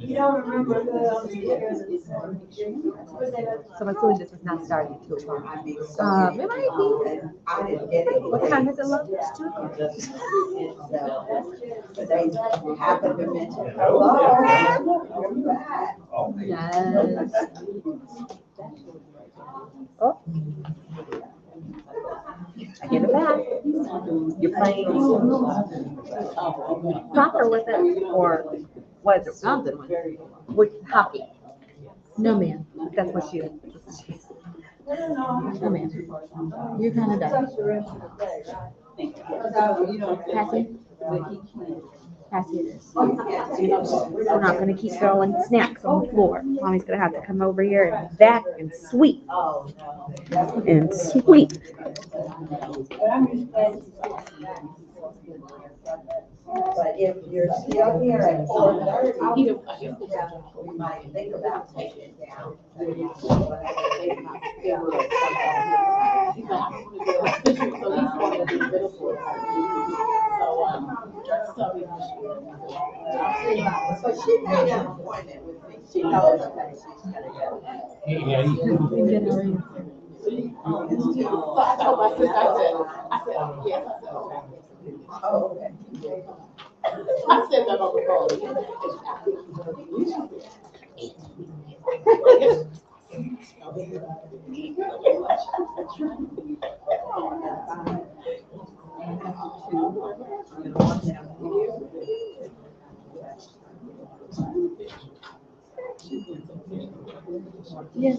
You don't remember the. So I'm assuming this is not starting at 2 o'clock. It might be. I didn't get it. What time is it, love? It's 2 o'clock. But they happened to mention, hello, you're back. Yes. Oh. I hear the back. You're playing soccer with it, or what is it? Something with hockey. No, ma'am. That's what she is. No, ma'am. You're kind of done. Passy? Passy it is. We're not going to keep throwing snacks on the floor. Mommy's going to have to come over here and vac and sweep. And sweep. But if you're still here at 4:30, we might think about taking it down. So she made an appointment with me. She knows that she's gonna go. I told my sister, I said, yes. Oh, okay. I said that on the phone. Yes,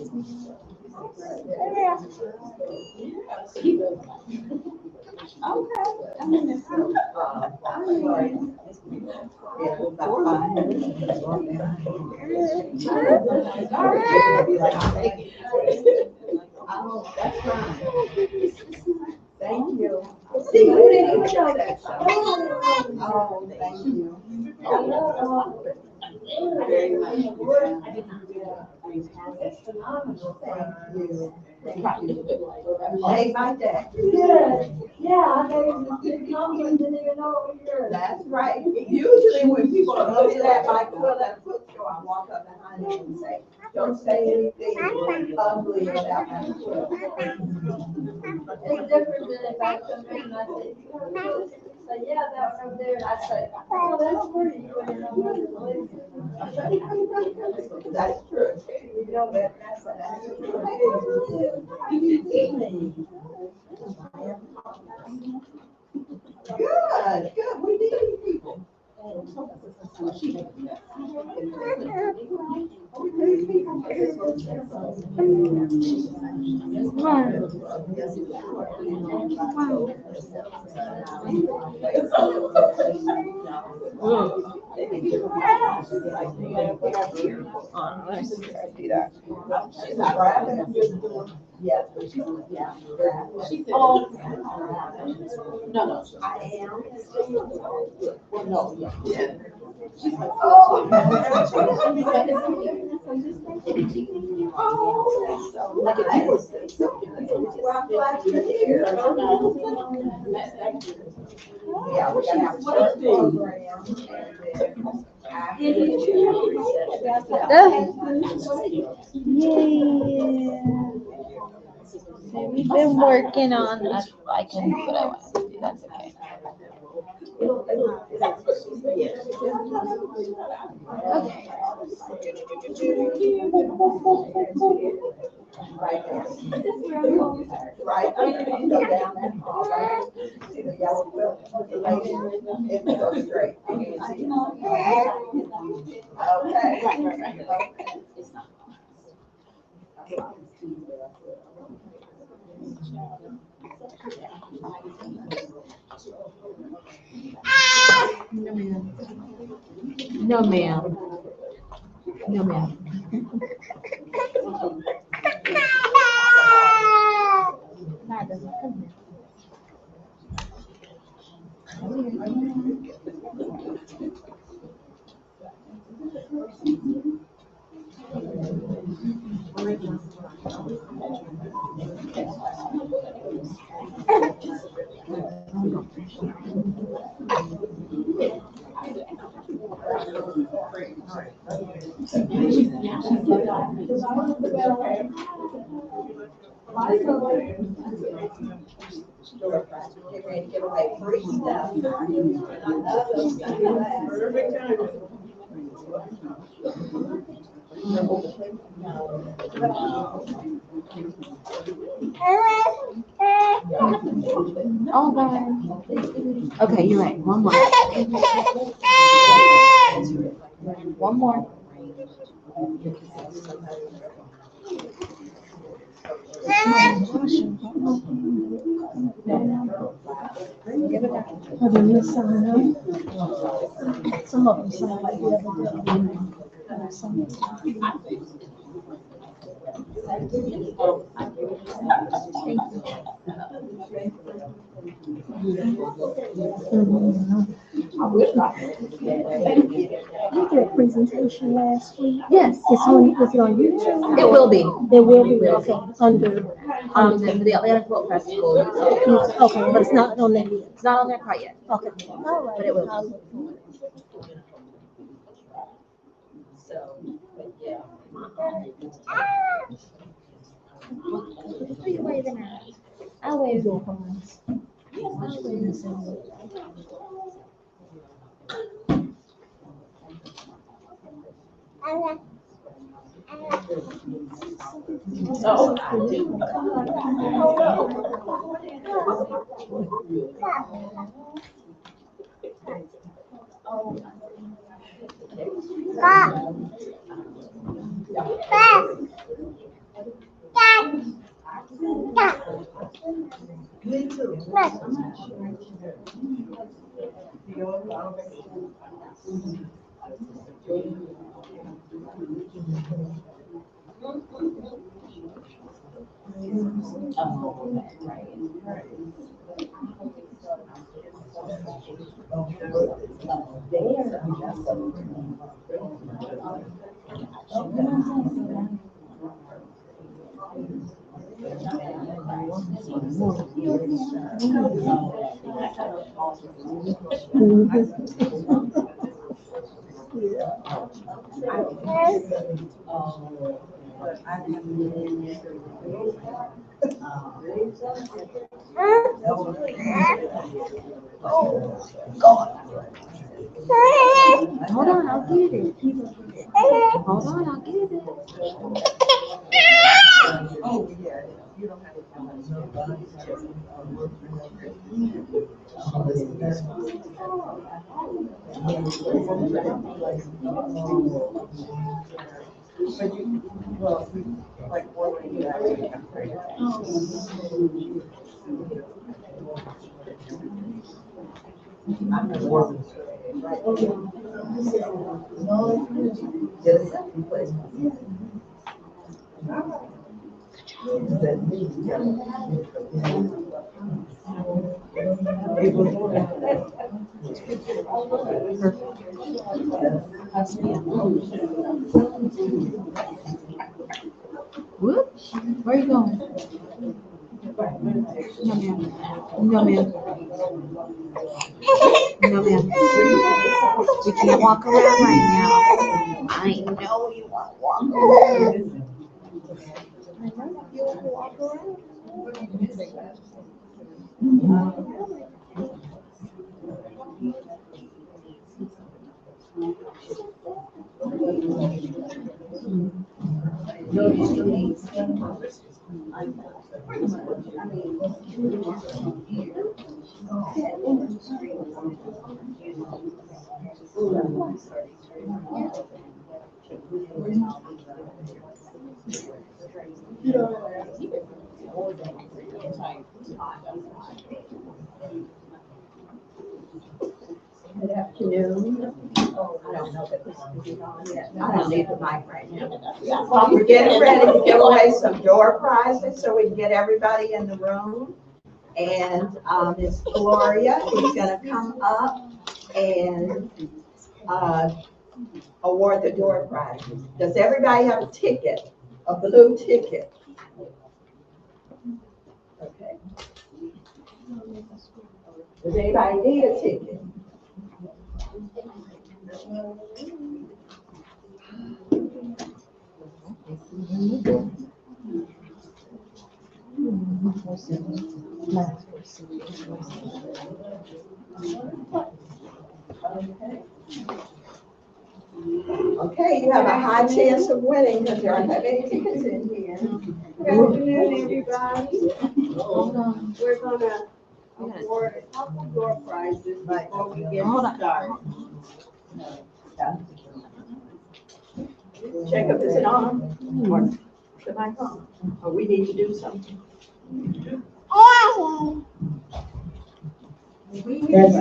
Oh, that's fine. Thank you. See, you didn't even know that. Oh, thank you. Very much. It's phenomenal. Thank you. Made my day. Yeah, I know you didn't even know it was yours. That's right. Usually when people are looking at my quilt at a quilt show, I walk up behind them and say, don't say anything ugly about my quilt. It's different than if I come in and I say, yeah, that one over there, and I say, oh, that's pretty. You wouldn't know what it was. That's true. You know that, that's good, good. We need people. Yeah. Oh, no, I am. well, no, yeah. Well, I'm glad you're here. Yeah, we gotta have a short program. We've been working on that. I can do what I want to do. That's okay. Right there. Right, go down that hall, right? See the yellow quilt, the lady, it goes straight. No, ma'am. No, ma'am. Door prize. Get ready to give away free stuff. And I know those guys do that. All right. Okay, you're right. One more. One more. Have you missed some of them? Some of them sound like the other day. Some- You did a presentation last week. Yes, It's on YouTube? it will be. It will be, okay, under, The Atlanta Quilt Festival. okay, but it's not on there yet. It's not on there quite yet. Okay. All right. But it will. I'll look for it. So, but yeah. Who are you waving at? I'll wave. Your hands. Oh, I do. Hold on, I'll get it. Hold on, I'll get it. Oh, yeah. You don't have to come But you, well, like, what do you actually have Whoop. Where are you going? No, ma'am. No, ma'am. No, ma'am. We can't walk around right now. I know you want to walk around. Good afternoon. Oh, I don't know if this is on yet. I don't need the mic right now. Well, we're getting ready to give away some door prizes so we can get everybody in the room. And Miss Gloria is gonna come up and award the door prizes. Does everybody have a ticket, a blue ticket? Okay. Does anybody need a ticket? Okay, you have a high chance of winning because there are heavy tickets in here. Good afternoon, everybody. We're gonna award a couple door prizes before we get started. Jacob, is it on? Or the mic on? Or we need to do something? That's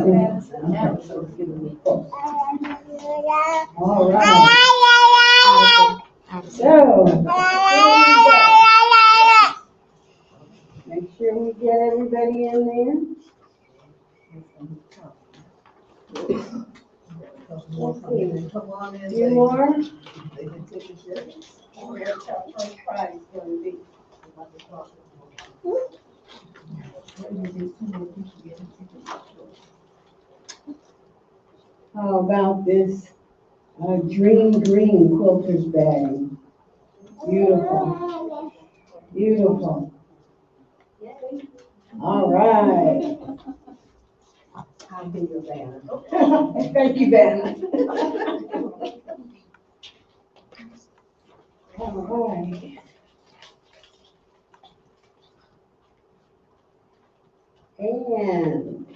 all right. So, make sure we get everybody in there. A few more. Where's our first prize gonna be? How about this dream green quilters bag? Beautiful. Beautiful. All right. I'll be your banner. Thank you, Ben. All right. And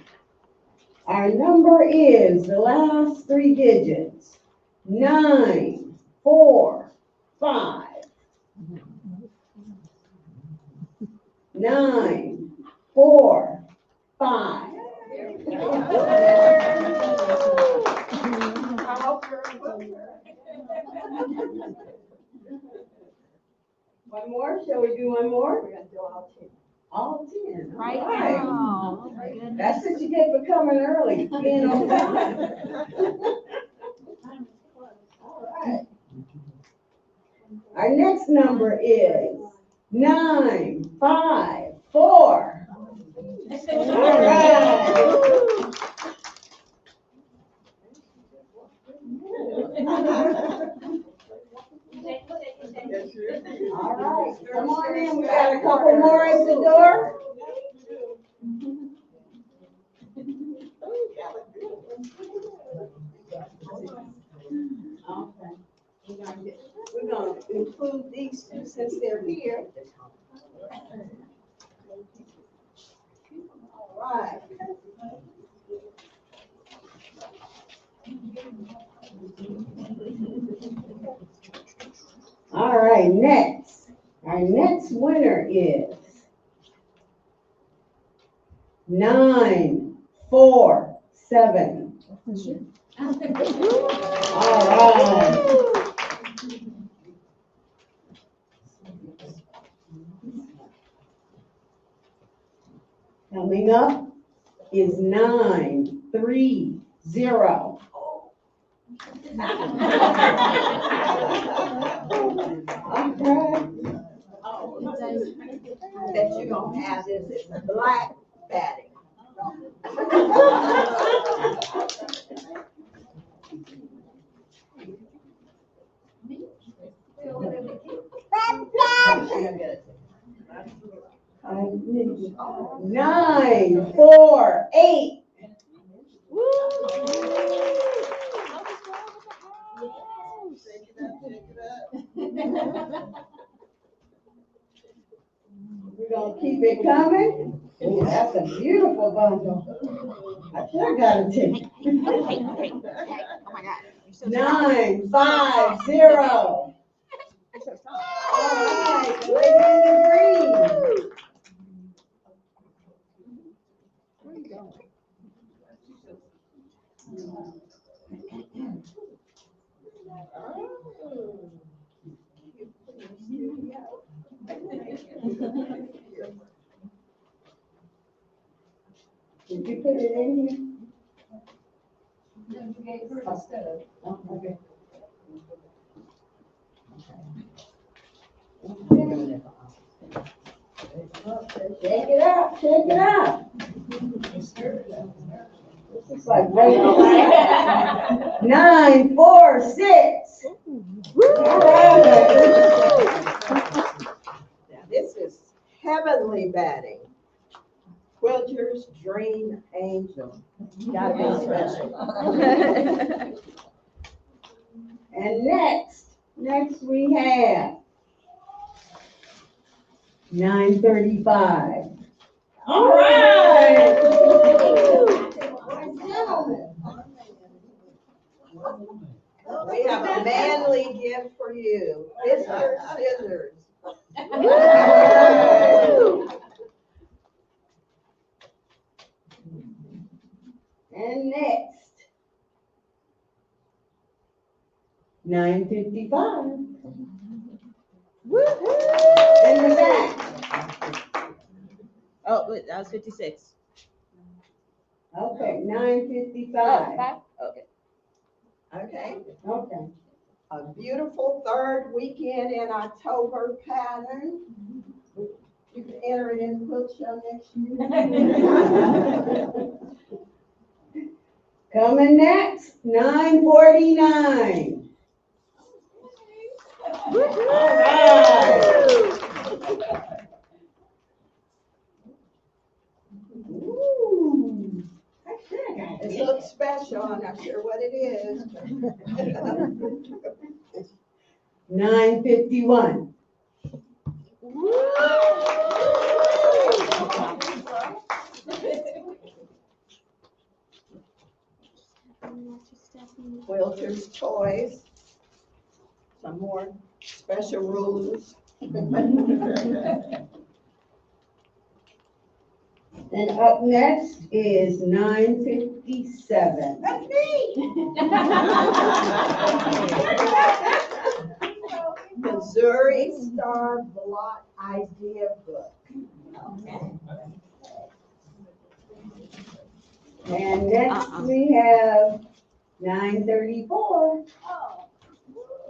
our number is the last three digits, 945. 945. One more, shall we do one more? We're gonna do all 10. All 10. All Right right. now. Oh, my goodness. That's what you get for coming early, being on time. All right. Our next number is 954. All right. All right, come on in. We got a couple more at the door. Okay. We're gonna include these two since they're here. All right. All right, next. Our next winner is 947. All right. Coming up is 930. That you're gonna have this is black batting. Nine, 4, 8. We're gonna keep it coming. Ooh, that's a beautiful bundle. I should have got a ticket. Oh my God. 950. All right, lady in the green. Did you put it in here? Oh, okay. Shake it up, shake it up. This is like regular. 946. All right. heavenly batting. Quilter's Dream Angel. Gotta be special. And next we have 9:35. All right. We have a manly gift for you. Mr. Scissors. And next, 9:55. In the back. Oh, wait, that was 56. Okay, 9:55. Okay. Okay. Okay. A beautiful third weekend in October pattern. You can enter it in the quilt show next year. Coming next, 9:49. All right. Ooh, I should have got It it. looks special, I'm not sure what it is. 9:51. Quilter's Toys. Some more special rules. And up next is 9:57. That's me. Missouri Star Blot Idea Book. And next we have 9:34.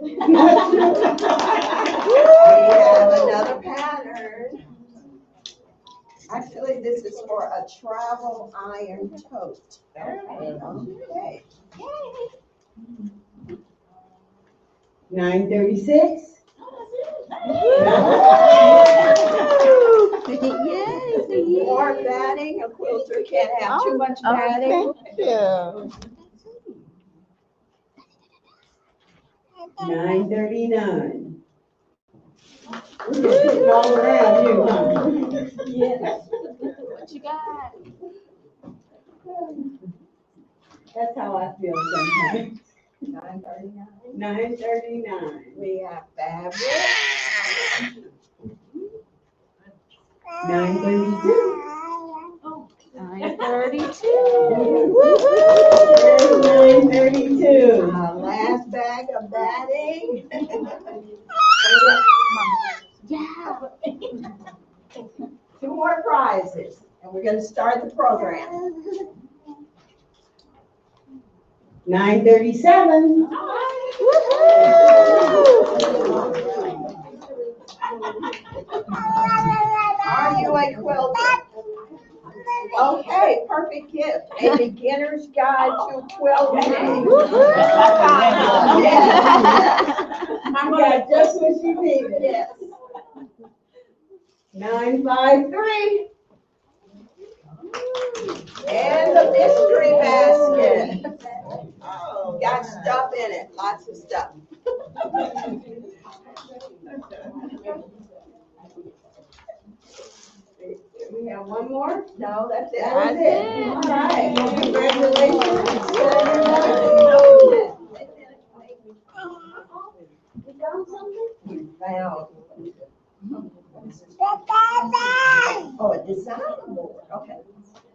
We have another pattern. Actually, this is for a travel iron tote. Okay. 9:36. More batting, a quilter can't have too much batting. 9:39. We're just sitting all around you, huh? What you got? That's how I feel sometimes. 9:39. 9:39. We have fabric. 9:32. 9:32. There's 9:32. Last bag of batting. Yeah. 2 more prizes, and we're gonna start the program. 9:37. Are you a quilter? Okay, perfect gift. A beginner's guide to quilting. I got just what you needed. Yes. 9:53. And the mystery basket. Oh, got stuff in it, lots of stuff. We have one more? No, that's it. That was it. All right. Well, congratulations to everyone. We found. Oh, a design board, okay.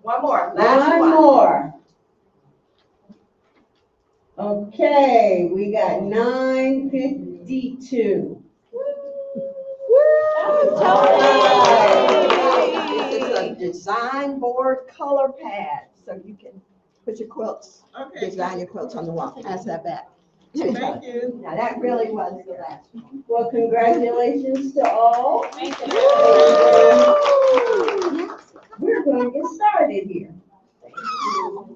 One more, last One one. more. Okay, we got 9:52. This is a design board color pad, so you can put your quilts, design your quilts on the wall. Pass that back. Thank you. Now, that really was the last one. Well, congratulations to all. Thank you. We're going to get started here.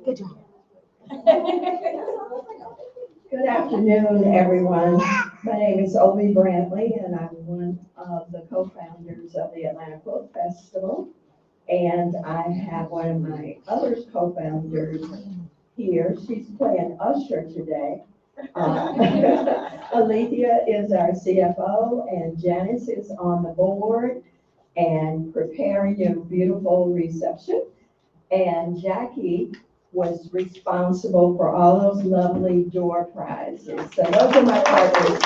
Good job. Good afternoon, everyone. My name is Obie Brantley, and I'm one of the co-founders members of the Atlanta Quilt Festival. And I have one of my other co-founders here. She's playing usher today. Alethea is our CFO, and Janice is on the board and preparing your beautiful reception. And Jackie was responsible for all those lovely door prizes. So those are my partners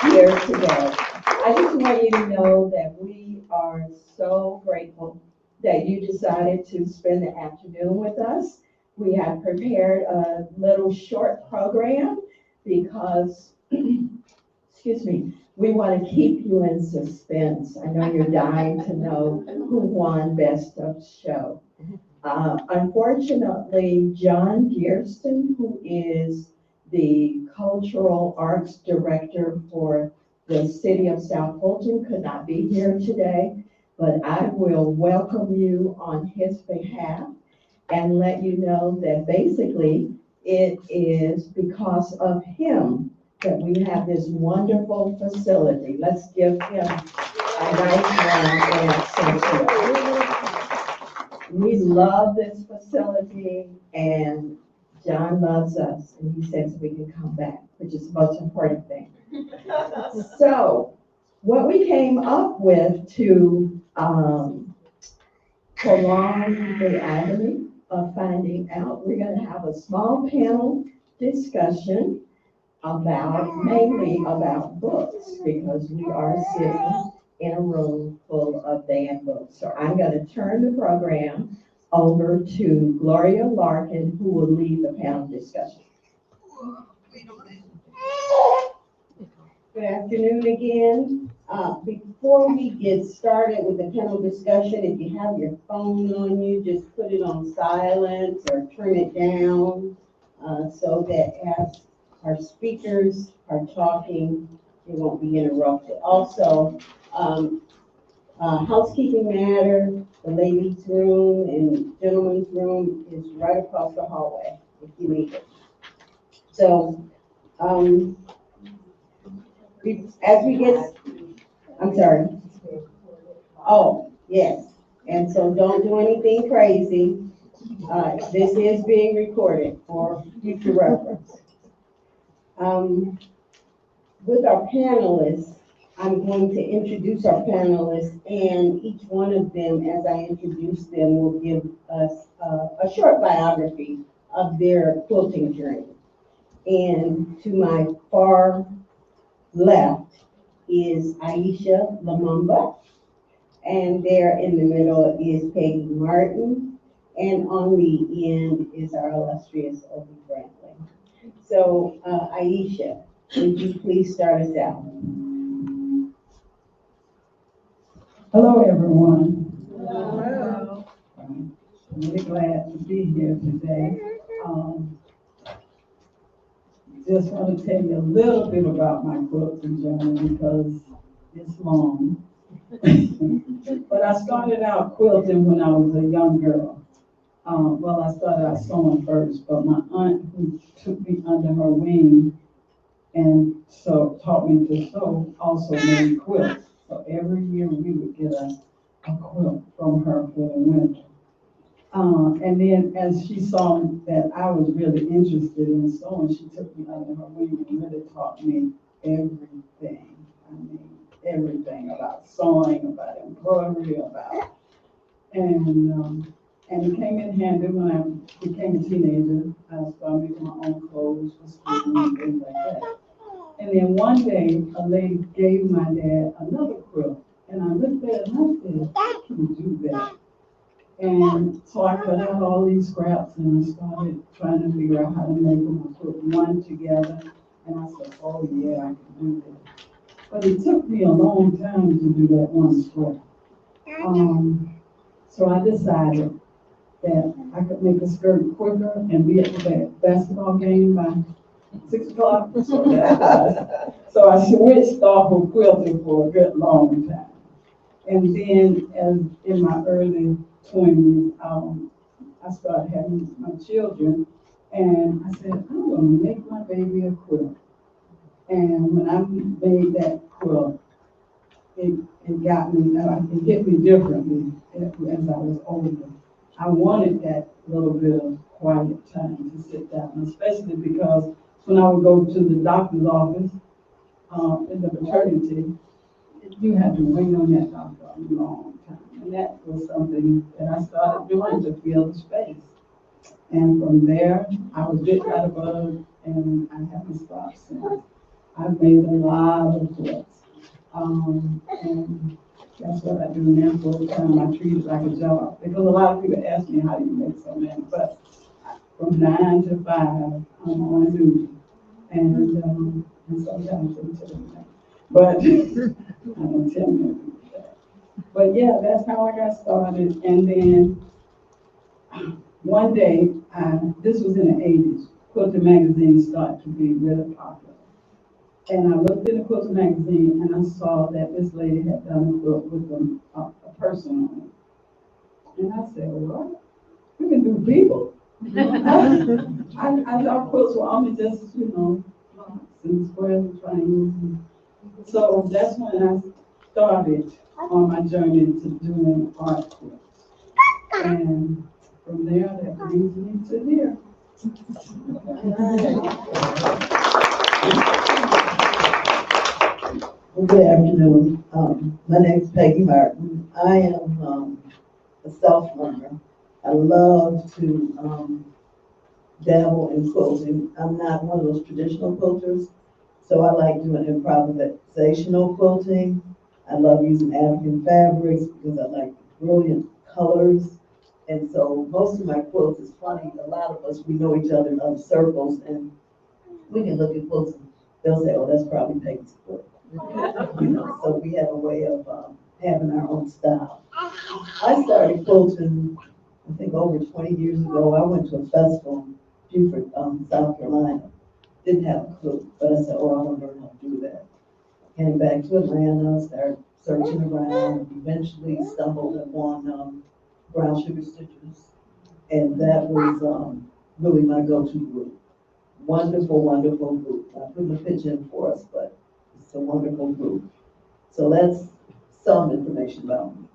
here today. I just want you to know that we are so grateful that you decided to spend the afternoon with us. We have prepared a little short program because, excuse me, we want to keep you in suspense. I know you're dying to know who won Best of Show. Unfortunately, John Gearston, who is the Cultural Arts Director for the City of South Fulton, could not be here today, but I will welcome you on his behalf and let you know that basically it is because of him that we have this wonderful facility. Let's give him a nice round of applause. We love this facility, and John loves us, and he says we can come back, which is the most important thing. So, what we came up with to prolong the agony of finding out, we're going to have a small panel discussion mainly about books, because we are sitting in a room full of banned books. So I'm going to turn the program over to Gloria Larkin, who will lead the panel discussion. Good afternoon again. Before we get started with the panel discussion, if you have your phone on you, just put it on silent or turn it down so that as our speakers are talking, it won't be interrupted. Also, housekeeping matter, the ladies' room and gentlemen's room is right across the hallway if you need it. So, as we get, I'm sorry. Oh, yes. And so don't do anything crazy. This is being recorded for future reference. With our panelists, I'm going to introduce our panelists, and each one of them, as I introduce them, will give us a short biography of their quilting journey. And to my far left is Aisha Lamumba, and there in the middle is Peggy Martin, and on the end is our illustrious Opie Brantley. So, Aisha, would you please start us out? Hello, everyone. Hello. I'm really glad to be here today. Just want to tell you a little bit about my quilting journey because it's long. But I started out quilting when I was a young girl. Well, I started out sewing first, but my aunt, who took me under her wing and so taught me to sew, also made quilts. So every year we would get a quilt from her for the winter. And then as she saw that I was really interested in sewing, she took me under her wing and really taught me everything. I mean, everything about sewing, about embroidery, about, and it came in handy when I became a teenager. I started making my own clothes for school and things like that. And then one day, a lady gave my dad another quilt, and I looked at it and I said, I can do that. And so I cut out all these scraps and I started trying to figure out how to make them. I put one together and I said, oh yeah, I can do this. But it took me a long time to do that one scrap. So I decided that I could make a skirt quicker and be at the basketball game by 6 o'clock. So I switched off of quilting for a good long time. And then as in my early 20s, I started having my children, and I said, I'm going to make my baby a quilt. And when I made that quilt, it got me, it hit me differently as I was older. I wanted that little bit of quiet time to sit down, especially because when I would go to the doctor's office, in the maternity, you had to wait on that doctor a long time. And that was something that I started doing to fill the space. And from there, I was bit by the bug, and I haven't stopped since. I've made a lot of quilts. And that's what I do now full time. I treat it like a job. Because a lot of people ask me, how do you make so many? But from 9 to 5, I'm on duty. And sometimes until midnight. But I don't tell them that. But yeah, that's how I got started. And then one day, this was in the 80s, Quilter magazine started to be really popular. And I looked in the Quilter magazine and I saw that this lady had done a quilt with a person on it. And I said, what? We can do people? I thought quilts were only just, and squares and triangles. So that's when I started on my journey to doing art quilts. And from there, that brings me to here. Well, good afternoon. My name is Peggy Martin. I am a self-learner. I love to dabble in quilting. I'm not one of those traditional quilters, so I like doing improvisational quilting. I love using African fabrics because I like brilliant colors. And so most of my quilts is funny. A lot of us, we know each other in other circles, and we can look at quilts and they'll say, oh, that's probably Peggy's quilt. So we have a way of having our own style. I started quilting, I think, over 20 years ago. I went to a festival in Beaufort, South Carolina. Didn't have a clue, but I said, oh, I want to learn how to do that. Came back to Atlanta, started searching around, eventually stumbled upon brown sugar stitches. And that was really my go-to group. Wonderful, wonderful group. I put the pitch in for us, but it's a wonderful group. So that's some information about me.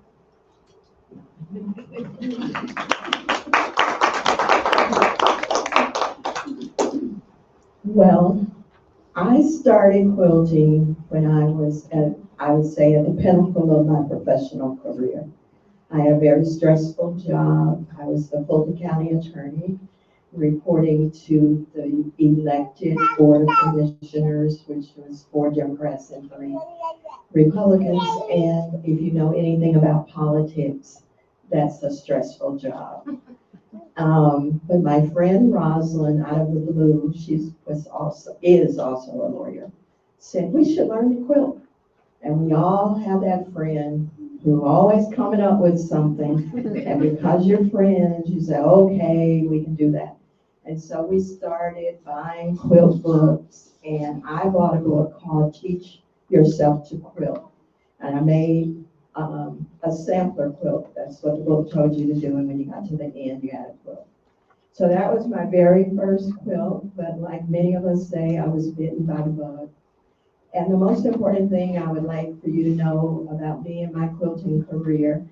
Well, I started quilting when I was I would say, at the pinnacle of my professional career. I had a very stressful job. I was the Fulton County attorney, reporting to the elected board of commissioners, which was 4 Democrats and 3 Republicans. And if you know anything about politics, that's a stressful job. But my friend Rosalind, out of the blue, is also a lawyer, said we should learn to quilt. And we all have that friend who always coming up with something. And because you're friends, you say, okay, we can do that. And so we started buying quilt books, and I bought a book called Teach Yourself to Quilt. And I made a sampler quilt. That's what the book told you to do, and when you got to the end, you had a quilt. So that was my very first quilt, but like many of us say, I was bitten by the bug. And the most important thing I would like for you to know about me and my quilting career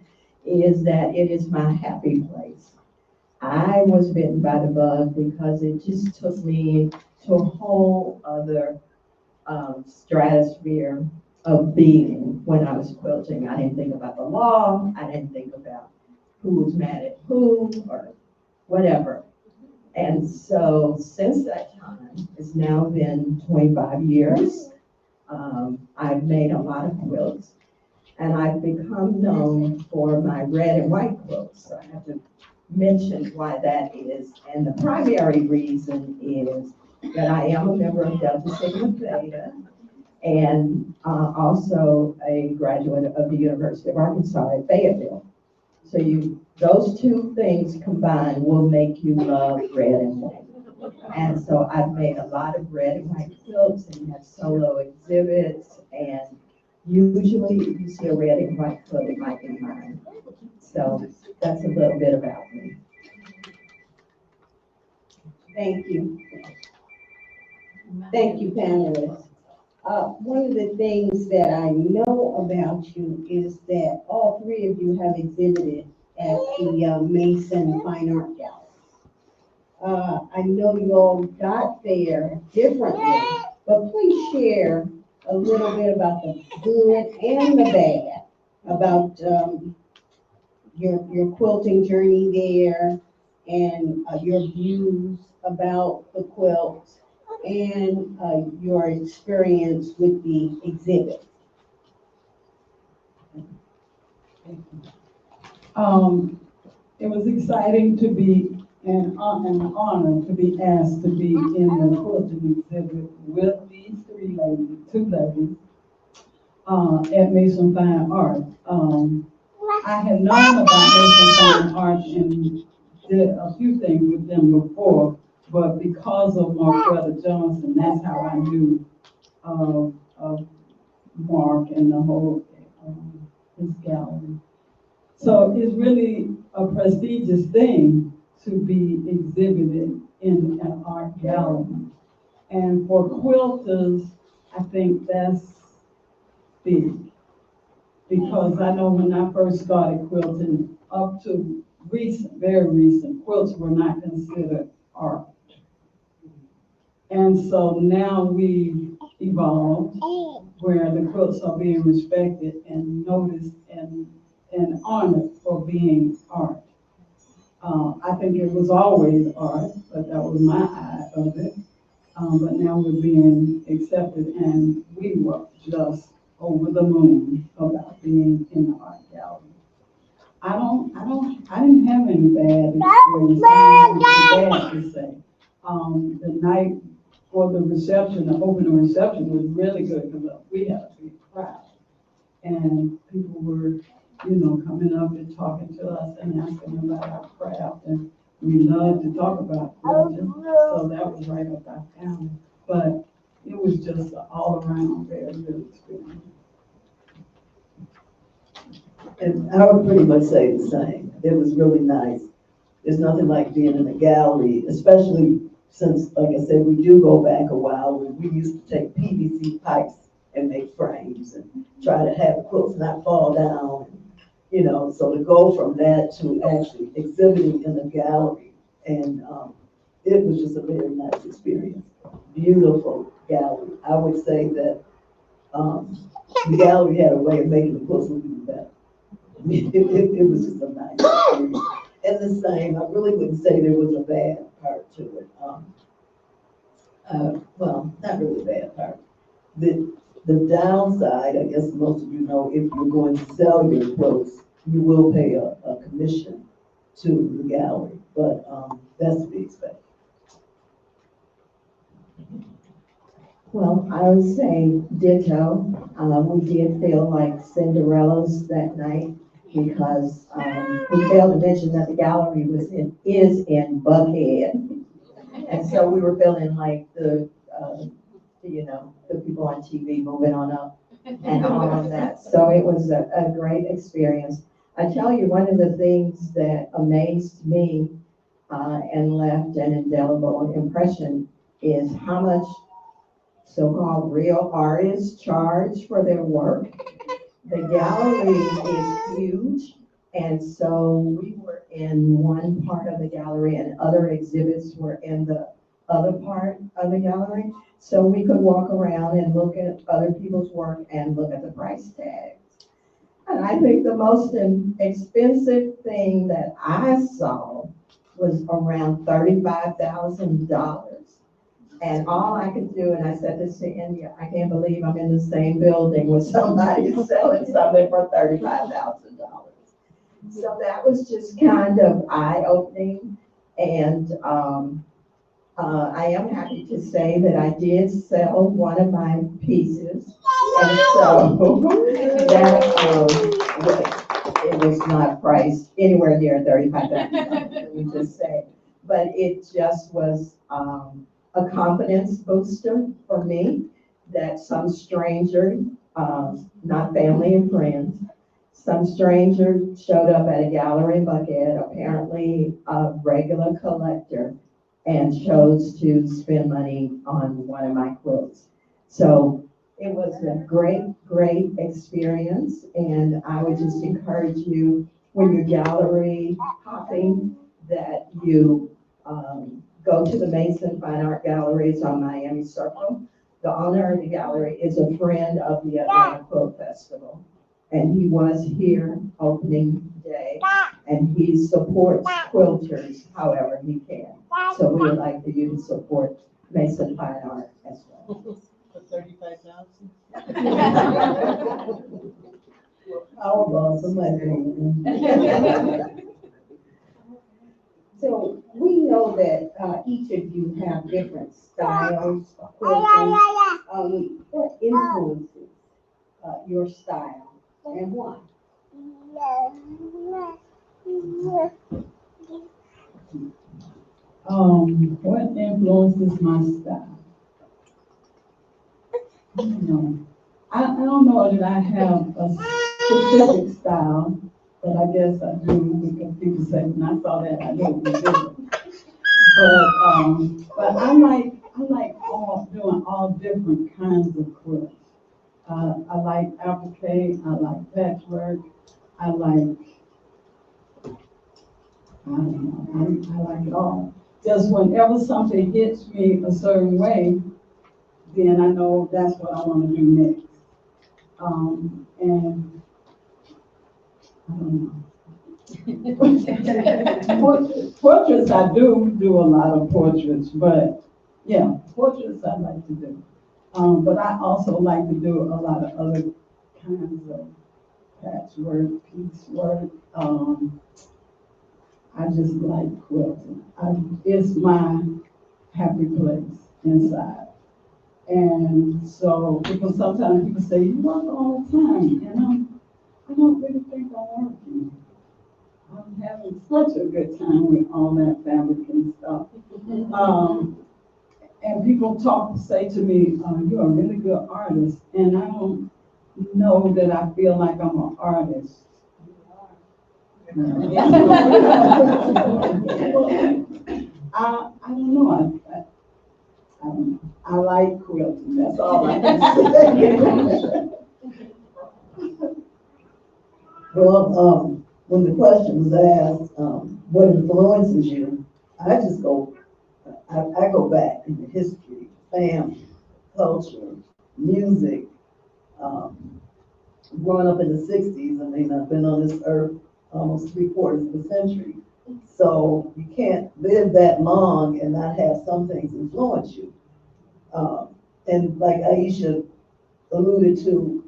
is that it is my happy place. I was bitten by the bug because it just took me to a whole other stratosphere of being when I was quilting. I didn't think about the law. I didn't think about who was mad at who or whatever. And so since that time, it's now been 25 years. I've made a lot of quilts, and I've become known for my red and white quilts. So I have to mention why that is. And the primary reason is that I am a member of Delta Sigma Theta and also a graduate of the University of Arkansas at Fayetteville. So those two things combined will make you love red and white. And so I've made a lot of red and white quilts and have solo exhibits, and usually if you see a red and white quilt, it might be mine. So that's a little bit about me. Thank you. Thank you, panelists. One of the things that I know about you is that all three of you have exhibited at the Mason Fine Art Gallery. I know you all got there differently, but please share a little bit about the good and the bad, about your quilting journey there and your views about the quilt and your experience with the exhibit. It was exciting to be an honor to be asked to be in the quilting exhibit with these two ladies, at Mason Fine Art. I had known about Mason Fine Art and did a few things with them before, but because of Marquetta Johnson, that's how I knew of Mark and the whole his gallery. So it's really a prestigious thing to be exhibited in an art gallery. And for quilters, I think that's big. Because I know when I first started quilting, up to very recent, quilts were not considered art. And so now we've evolved where the quilts are being respected and noticed and honored for being art. I think it was always art, but that was my eye of it. But now we're being accepted, and we were just over the moon about being in the art gallery. I didn't have any bad experience. I don't have anything bad to say. The night for the reception, the opening reception was really good because we had a big crowd. And people were, coming up and talking to us and asking about our craft. And we love to talk about quilting, so that was right up our alley. But it was just an all-around very good experience. And I would pretty much say the same. It was really nice. There's nothing like being in a gallery, especially since, like I said, we do go back a while. We used to take PVC pipes and make frames and try to have quilts not fall down. So to go from that to actually exhibiting in the gallery, and it was just a very nice experience. Beautiful gallery. I would say that the gallery had a way of making the quilts look even better. It was just a nice experience. And the same, I really wouldn't say there was a bad part to it. Well, not really a bad part. The downside, I guess most of you know, if you're going to sell your quilts, you will pay a commission to the gallery, but that's to be expected. Well, I would say ditto. We did feel like Cinderellas that night because we failed to mention that the gallery is in Buckhead. And so we were feeling like the people on TV moving on up and all of that. So it was a great experience. I tell you, one of the things that amazed me and left an indelible impression is how much so-called real artists charge for their work. The gallery is huge, and so we were in one part of the gallery and other exhibits were in the other part of the gallery. So we could walk around and look at other people's work and look at the price tags. And I think the most expensive thing that I saw was around $35,000. And all I could do, and I said this to India, I can't believe I'm in the same building with somebody selling something for $35,000. So that was just kind of eye-opening. And I am happy to say that I did sell one of my pieces. And so that it was not priced anywhere near $35,000, let me just say. But it just was a confidence booster for me that some stranger, not family and friends, some stranger showed up at a gallery in Buckhead, apparently a regular collector, and chose to spend money on one of my quilts. So it was a great experience, and I would just encourage you, when you're gallery hopping, that you go to the Mason Fine Art Galleries on Miami Circle. The owner of the gallery is a friend of the Atlanta Quilt Festival, and he was here opening day, and he supports quilters however he can. So we would like for you to support Mason Fine Art as well. For 35,000. Powerball, somebody. So we know that each of you have different styles of quilting. What influences your style and why? What influences my style? I don't know. I don't know that I have a specific style, but I guess I do, because people say, when I saw that, I knew it was different. But I like doing all different kinds of quilts. I like applique, I like patchwork, I like, I don't know, I like it all. Just whenever something hits me a certain way, then I know that's what I want to do next. And I don't know. Portraits, I do a lot of portraits, but yeah, portraits I like to do. But I also like to do a lot of other kinds of patchwork, piecework. I just like quilting. It's my happy place inside. And so, because sometimes people say, you work all the time, and I don't really think I'm working. I'm having such a good time with all that fabric and stuff. And people say to me, you're a really good artist. And I don't know that I feel like I'm an artist. I don't know. I don't know. I like quilting. That's all I can say. Well, when the question was asked, what influences you, I just go, I go back into history, family, culture, music. Growing up in the 60s, I mean, I've been on this earth almost 3/4 of a century. So you can't live that long and not have some things influence you. And like Aisha alluded to,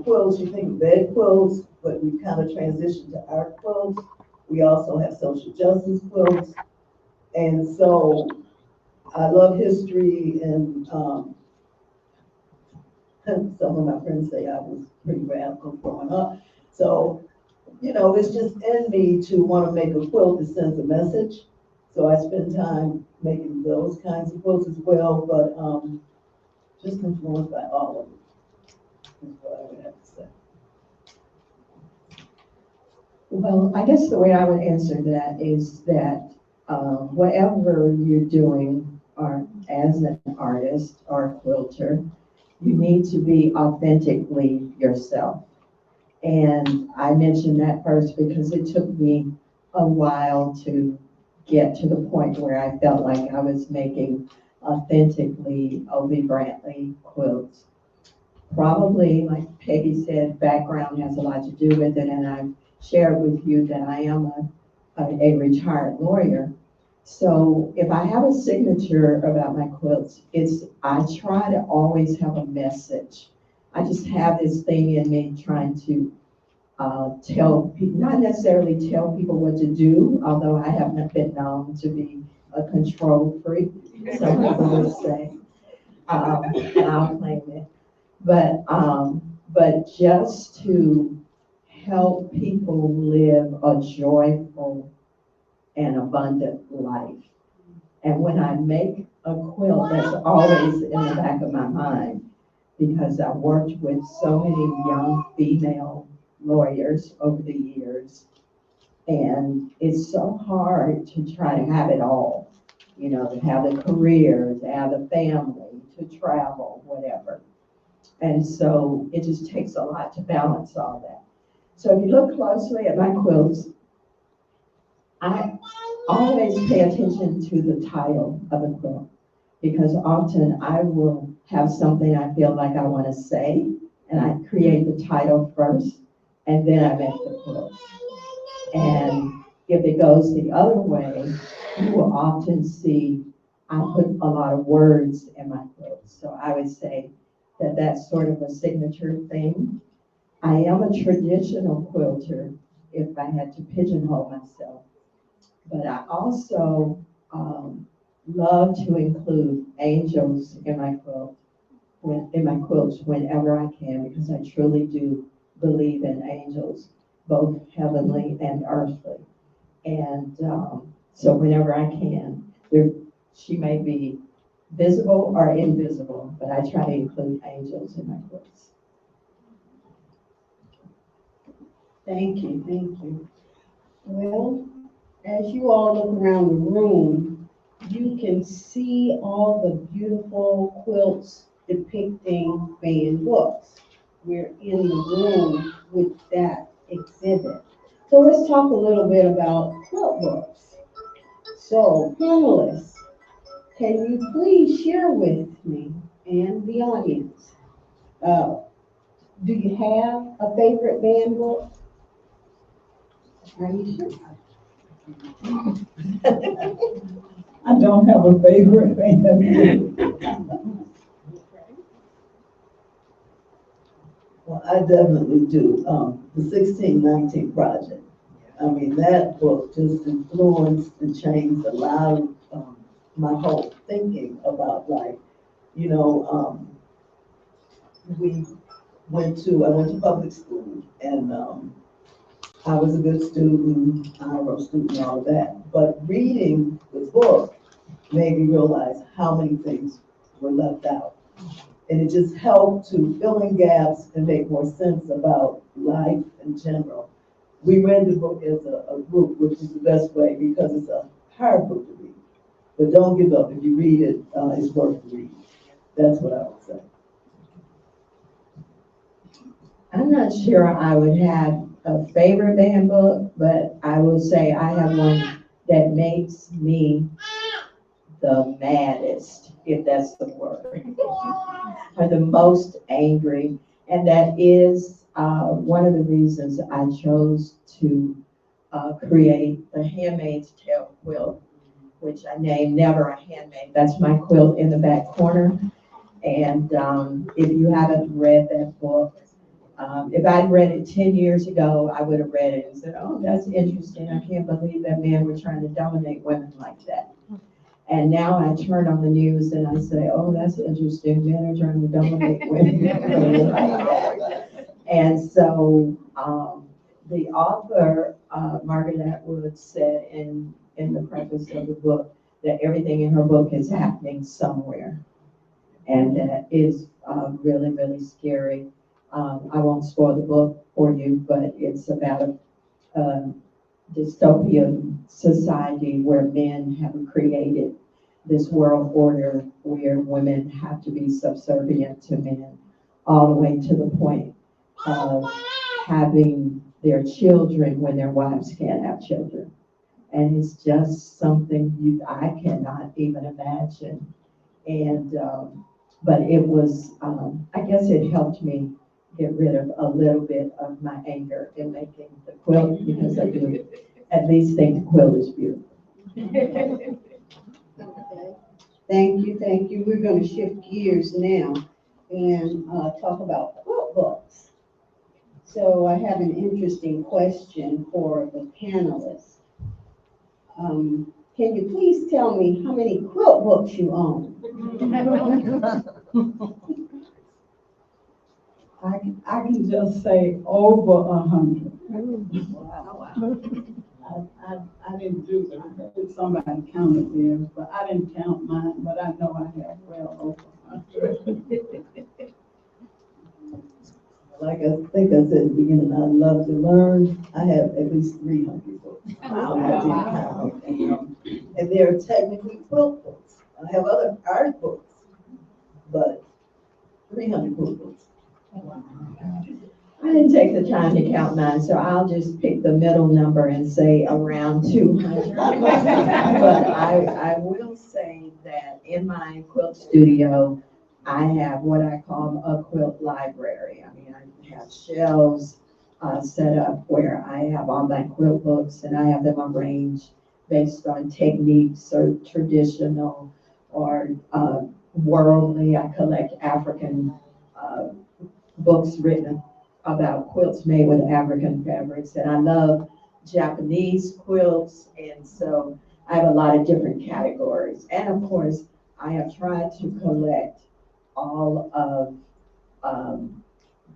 quilts, you think of bed quilts, but we kind of transitioned to art quilts. We also have social justice quilts. And so I love history, and some of my friends say I was pretty radical growing up. So, it's just in me to want to make a quilt that sends a message. So I spend time making those kinds of quilts as well, but just influenced by all of it, is what I would have to say. Well, I guess the way I would answer that is that whatever you're doing, or as an artist or a quilter, you need to be authentically yourself. And I mentioned that first because it took me a while to get to the point where I felt like I was making authentically O.B. Brantley quilts. Probably, like Peggy said, background has a lot to do with it, and I've shared with you that I am a retired lawyer. So if I have a signature about my quilts, I try to always have a message. I just have this thing in me trying to tell people, not necessarily tell people what to do, although I have not been known to be a control freak, some people would say, and I'll claim it. But just to help people live a joyful and abundant life. And when I make a quilt, that's always in the back of my mind, because I've worked with so many young female lawyers over the years, and it's so hard to try to have it all, to have the career, to have the family, to travel, whatever. And so it just takes a lot to balance all that. So if you look closely at my quilts, I always pay attention to the title of the quilt, because often I will have something I feel like I want to say, and I create the title first, and then I make the quilt. And if it goes the other way, you will often see I put a lot of words in my quilts. So I would say that that's sort of a signature thing. I am a traditional quilter if I had to pigeonhole myself, but I also love to include angels in my quilts whenever I can, because I truly do believe in angels, both heavenly and earthly. And so whenever I can, she may be visible or invisible, but I try to include angels in my quilts. Thank you, thank you. Well, as you all look around the room, you can see all the beautiful quilts depicting fan books. We're in the room with that exhibit. So let's talk a little bit about quilt books. So panelists, can you please share with me and the audience, do you have a favorite band book? Are you sure? I don't have a favorite band. Well, I definitely do. The 1619 Project. I mean, that book just influenced and changed a lot of my whole thinking about life. You know, I went to public school, and I was a good student, honor roll student, and all of that. But reading the book made me realize how many things were left out. And it just helped to fill in gaps and make more sense about life in general. We read the book as a group, which is the best way, because it's a hard book to read. But don't give up. If you read it, it's worth reading. That's what I would say. I'm not sure I would have a favorite band book, but I will say I have one that makes me the maddest, if that's the word, or the most angry. And that is one of the reasons I chose to create the Handmaid's Tale quilt, which I named Never a Handmaid. That's my quilt in the back corner. And if you haven't read that book, if I'd read it 10 years ago, I would have read it and said, oh, that's interesting. I can't believe that men were trying to dominate women like that. And now I turn on the news and I say, oh, that's interesting. Men are trying to dominate women like that. And so the author, Margaret Atwood, said in the preface of the book that everything in her book is happening somewhere. And that is really, really scary. I won't spoil the book for you, but it's about a dystopian society where men have created this world order where women have to be subservient to men, all the way to the point of having their children when their wives can't have children. And it's just something I cannot even imagine. And but it was, I guess it helped me get rid of a little bit of my anger in making the quilt, because I do at least think the quilt is beautiful. Thank you, thank you. We're going to shift gears now and talk about quilt books. So I have an interesting question for the panelists. Can you please tell me how many quilt books you own? I can just say over 100. I didn't do it. I heard somebody counted theirs, but I didn't count mine, but I know I have well over 100. Like I think I said at the beginning, I love to learn. I have at least 300 books. I didn't count. And they're technically quilt books. I have other art books, but 300 quilt books. I didn't take the time to count mine, so I'll just pick the middle number and say around 200. But I will say that in my quilt studio, I have what I call a quilt library. I mean, I have shelves set up where I have all my quilt books, and I have them arranged based on techniques or traditional or worldly. I collect African books written about quilts made with African fabrics, and I love Japanese quilts, and so I have a lot of different categories. And of course, I have tried to collect all of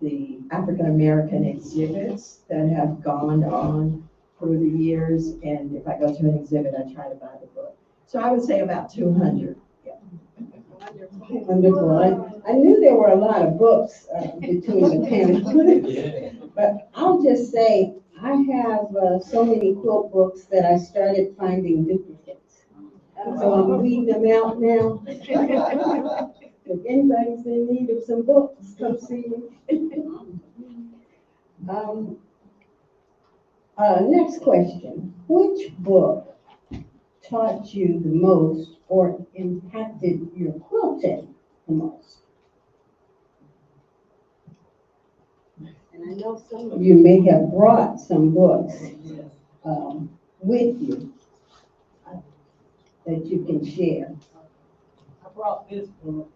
the African American exhibits that have gone on through the years, and if I go to an exhibit, I try to buy the book. So I would say about 200. Yeah. Wonderful. I knew there were a lot of books between the parents, but I'll just say I have so many quilt books that I started finding duplicates. So I'm weeding them out now. If anybody's in need of some books, come see me. Next question. Which book taught you the most or impacted your quilting the most? And I know some of you may have brought some books with you that you can share. I brought this book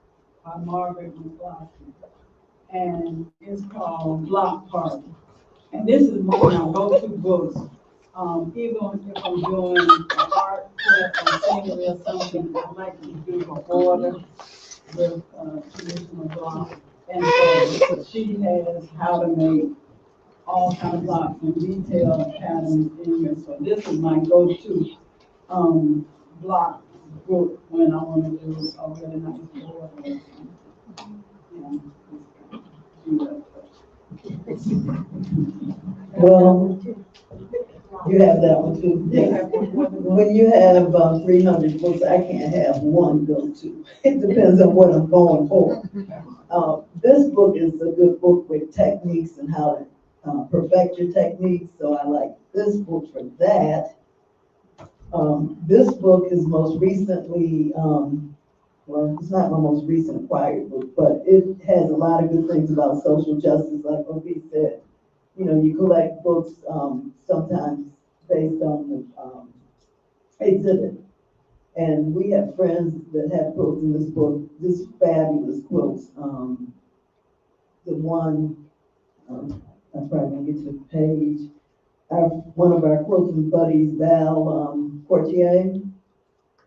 by Margaret McLaughlin, and it's called Block Party. And this is one of my go-to books. Even if I'm doing an art class or scenery or something, I like to do an order with traditional blocks. And so she has how to make all kinds of blocks and detailed patterns in here. So this is my go-to block book when I want to do a really nice order or something. Well, you have that one too. When you have 300 books, I can't have one go-to. It depends on what I'm going for. This book is a good book with techniques and how to perfect your techniques, so I like this book for that. This book is most recently, well, it's not my most recent acquired book, but it has a lot of good things about social justice, like Obi said. You know, you collect books sometimes based on the exhibit. And we have friends that have quilts in this book, just fabulous quilts. The one, I'm probably gonna get to the page. One of our quilting buddies, Val Courtier.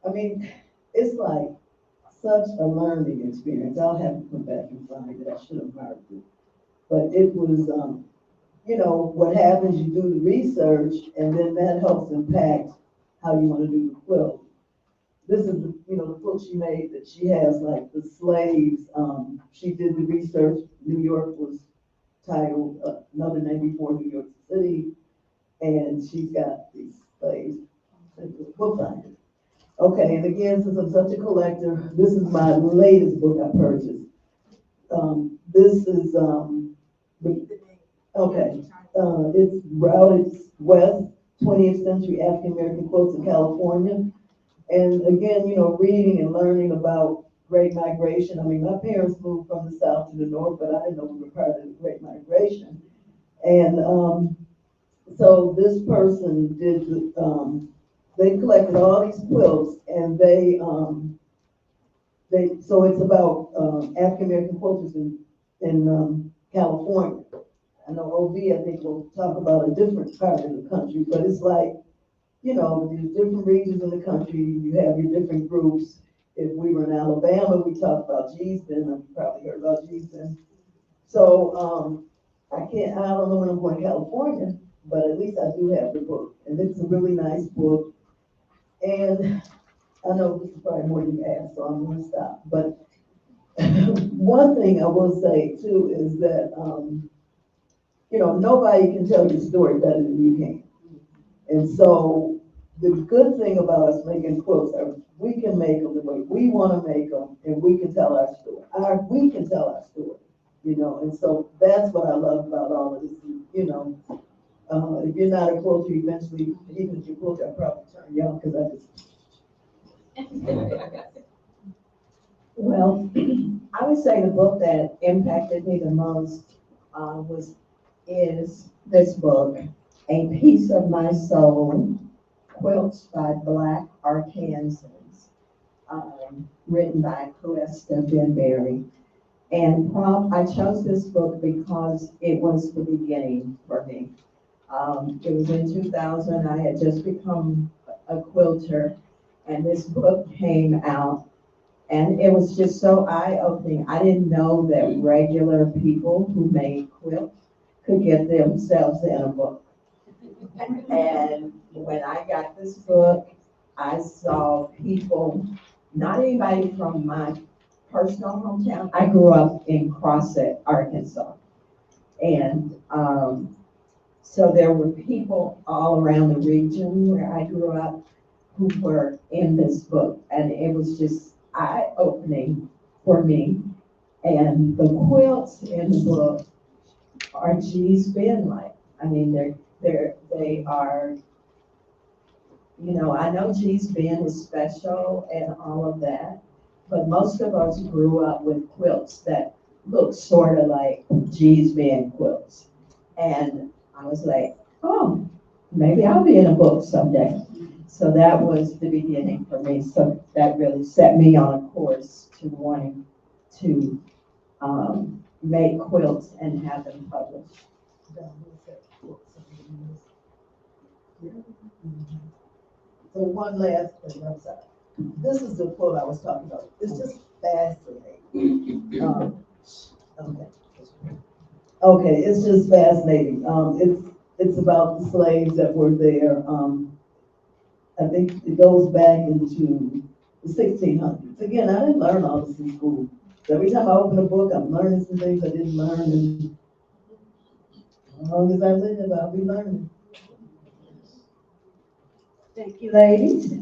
I mean, it's like such a learning experience. I'll have to come back and find it. I should have marked it. But it was, you know, what happens, you do the research, and then that helps impact how you want to do the quilt. This is, you know, the quilt she made that she has, like the slaves. She did the research. New York was titled another name before New York City, and she's got these slaves. We'll find it. Okay, and again, since I'm such a collector, this is my latest book I purchased. This is okay. It's Routed West, 20th Century African American Quilts in California. And again, you know, reading and learning about Great Migration. I mean, my parents moved from the South to the North, but I didn't know we were part of the Great Migration. And so this person did, they collected all these quilts, and so it's about African American quilters in California. I know OV, I think we'll talk about a different part of the country, but it's like, you know, there's different regions in the country, you have your different groups. If we were in Alabama, we talk about G-Spin, I've probably heard about G-Spin. So I don't know when I'm going to California, but at least I do have the book, and it's a really nice book. And I know this is probably more than you asked, so I'm going to stop. But one thing I will say too is that, you know, nobody can tell your story better than you can. And so the good thing about us making quilts are we can make them the way we want to make them, and we can tell our story. We can tell our story, you know, and so that's what I love about all of this, you know. If you're not a quilter, eventually, even if you're a quilter, I probably turn young, because I just. Well, I would say the book that impacted me the most is this book, A Piece of My Soul, Quilts by Black Arkansans, written by Calista Benberry. And I chose this book because it was the beginning for me. It was in 2000, I had just become a quilter, and this book came out, and it was just so eye-opening. I didn't know that regular people who made quilts could get themselves in a book. And when I got this book, I saw people, not anybody from my personal hometown. I grew up in Crossett, Arkansas. And so there were people all around the region where I grew up who were in this book. And it was just eye-opening for me. And the quilts in the book are G's Ben-like. I mean, they are, you know, I know G's Ben is special and all of that, but most of us grew up with quilts that look sort of like G's Ben quilts. And I was like, oh, maybe I'll be in a book someday. So that was the beginning for me. So that really set me on a course to wanting to make quilts and have them published. So one last thing, I'm sorry. This is the quote I was talking about. It's just fascinating. Okay. Okay, it's just fascinating. It's about the slaves that were there. I think it goes back into the 1600s. Again, I didn't learn all this in school. So every time I open a book, I'm learning some things I didn't learn, and as long as I live, I'll be learning. Thank you, ladies.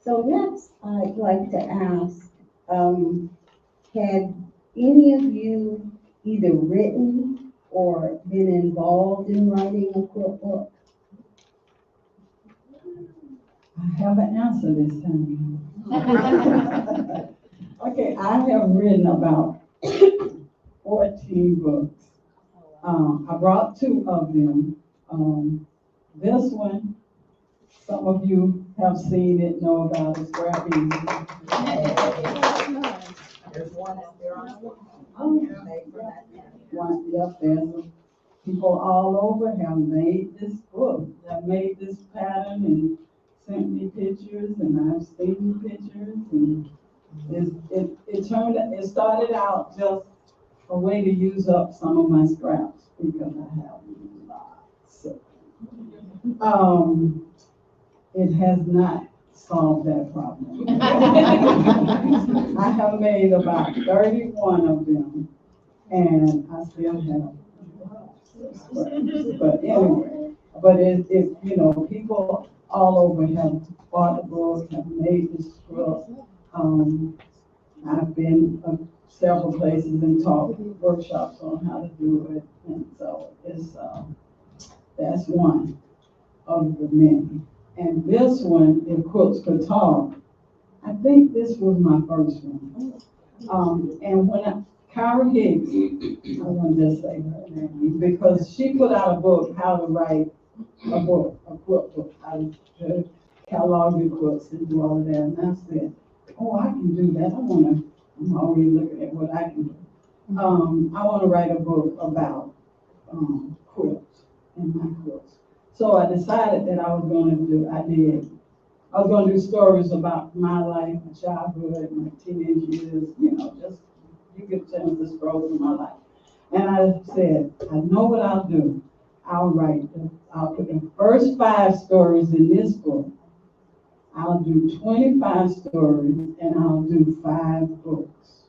So next, I'd like to ask, had any of you either written or been involved in writing a quilt book? I have an answer this time. Okay, I have written about 14 books. I brought 2 of them. This one, some of you have seen it, know about it, Scrappy. There's one out there on the wall. Yep, there's people all over have made this book, have made this pattern and sent me pictures, and I've seen the pictures, and it started out just a way to use up some of my scraps because I have lots. It has not solved that problem. I have made about 31 of them, and I still have. But anyway, you know, people all over have bought the book, have made this book. I've been several places and taught workshops on how to do it, and so it's that's one of the many. And this one, if quilts could talk, I think this was my first one. And when Kyra Hicks, I want to just say her name, because she put out a book, How to Write a Book, a quilt book, how to catalog your quilts and do all of that. And I said, oh, I can do that. I'm already looking at what I can do. I want to write a book about quilts and my quilts. So I decided that I was going to do stories about my life, my childhood, my teenage years, you know, just you get a chance to scroll through my life. And I said, I know what I'll do. I'll put the first 5 stories in this book. I'll do 25 stories, and I'll do 5 books.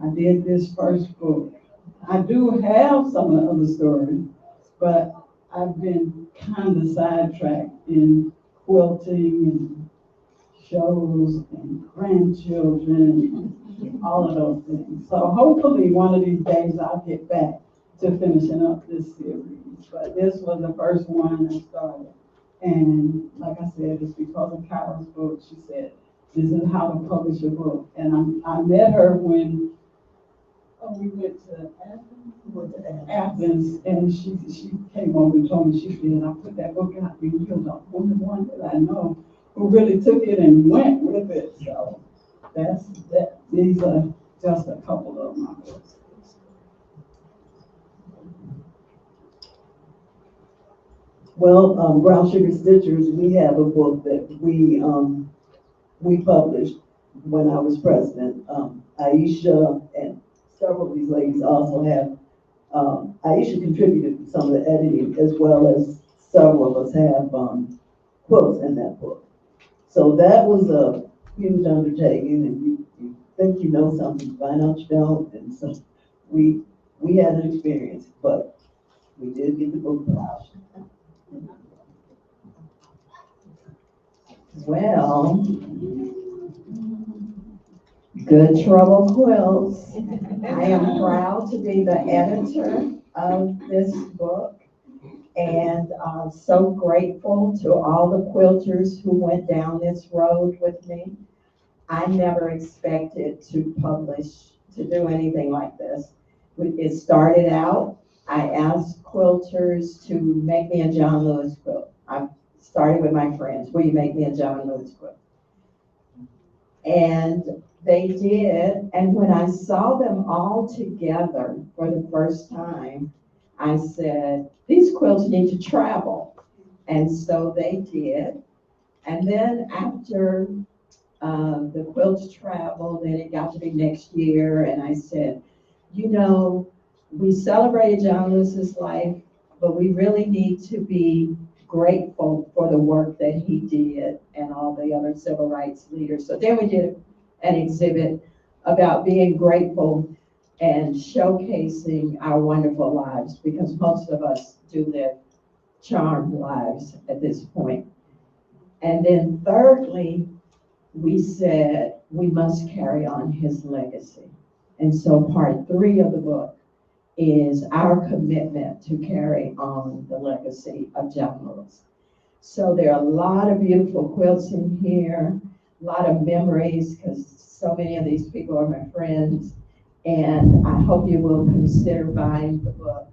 I did this first book. I do have some of the other stories, but I've been kind of sidetracked in quilting and shows and grandchildren and all of those things. So hopefully one of these days I'll get back to finishing up this series. But this was the first one I started. And like I said, it's because of Kyra's book. She said, this is how to publish a book. And I met her when we went to Athens, and she came over and told me she did. I put that book out, and you're the only one that I know who really took it and went with it. So that's that. These are just a couple of my books. Well, Brown Sugar Stitchers, we have a book that we published when I was president. Aisha and several of these ladies also have, Aisha contributed to some of the editing, as well as several of us have quotes in that book. So that was a huge undertaking, and you think you know something, find out you don't, and so we had an experience, but we did get the book published. Well, Good Trouble Quilts. I am proud to be the editor of this book, and I'm so grateful to all the quilters who went down this road with me. I never expected to do anything like this. It started out, I asked quilters to make me a John Lewis quilt. I started with my friends, will you make me a John Lewis quilt? And they did, and when I saw them all together for the first time, I said, these quilts need to travel. And so they did. And then after the quilts traveled, and it got to be next year, and I said, you know, we celebrated John Lewis's life, but we really need to be grateful for the work that he did and all the other civil rights leaders. So then we did an exhibit about being grateful and showcasing our wonderful lives, because most of us do live charmed lives at this point. And then thirdly, we said we must carry on his legacy. And so part 3 of the book is our commitment to carry on the legacy of John Lewis. So there are a lot of beautiful quilts in here, a lot of memories, because so many of these people are my friends. And I hope you will consider buying the book.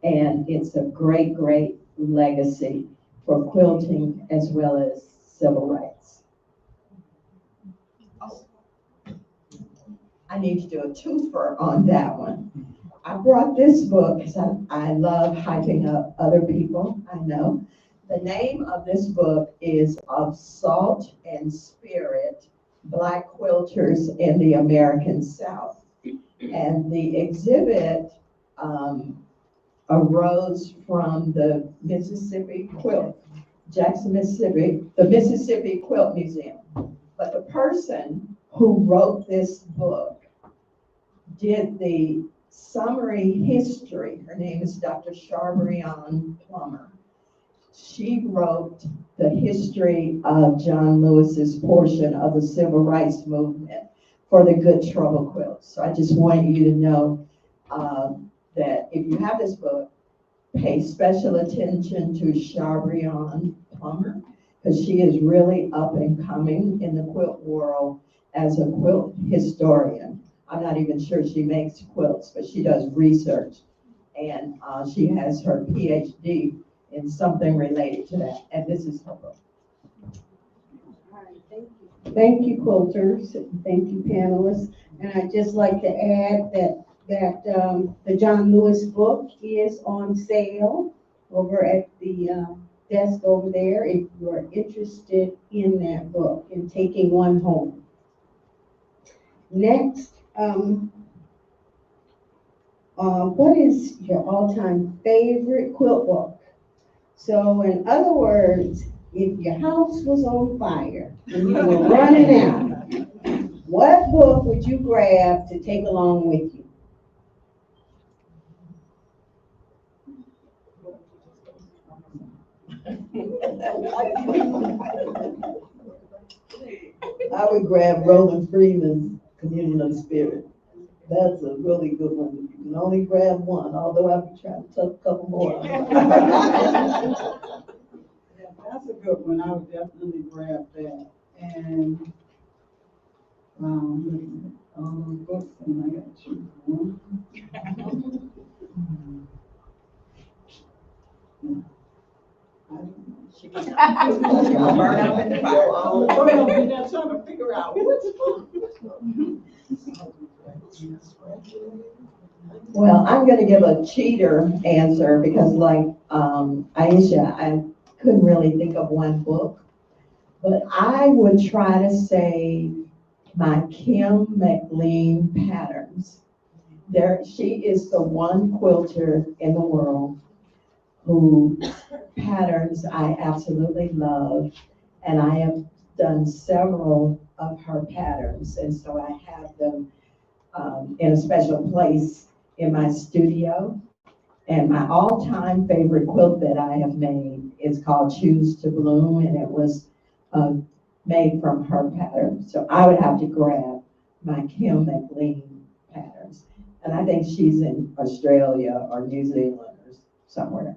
And it's a great, great legacy for quilting as well as civil rights. I need to do a twofer on that one. I brought this book because I love hyping up other people, I know. The name of this book is Of Salt and Spirit, Black Quilters in the American South. And the exhibit arose from the Mississippi Quilt, Jackson, Mississippi, the Mississippi Quilt Museum. But the person who wrote this book did the summary history. Her name is Dr. Charbonneau Plummer. She wrote the history of John Lewis's portion of the civil rights movement for the Good Trouble quilt. So I just want you to know that if you have this book, pay special attention to Charbonneau Plummer, because she is really up and coming in the quilt world as a quilt historian. I'm not even sure she makes quilts, but she does research, and she has her PhD in something related to that, and this is her book. All right, thank you. Thank you, quilters. Thank you, panelists. And I'd just like to add that the John Lewis book is on sale over at the desk over there if you're interested in that book and taking one home. Next, what is your all-time favorite quilt book? So in other words, if your house was on fire and you were running out, what book would you grab to take along with you? I would grab Roland Freeman's Communion of the Spirit. That's a really good one. You can only grab one, although I've been trying to tuck a couple more. Yeah, that's a good one. I would definitely grab that. And, looking at all those books, and I gotta choose one. I don't know. She will burn up in the fire. We're gonna be there trying to figure out which one. Well, I'm gonna give a cheater answer because like, Aisha, I couldn't really think of one book. But I would try to say my Kim McLean patterns. She is the one quilter in the world who patterns I absolutely love. And I have done several of her patterns. And so I have them in a special place in my studio. And my all-time favorite quilt that I have made is called Choose to Bloom, and it was made from her pattern. So I would have to grab my Kim McLean patterns. And I think she's in Australia or New Zealand or somewhere.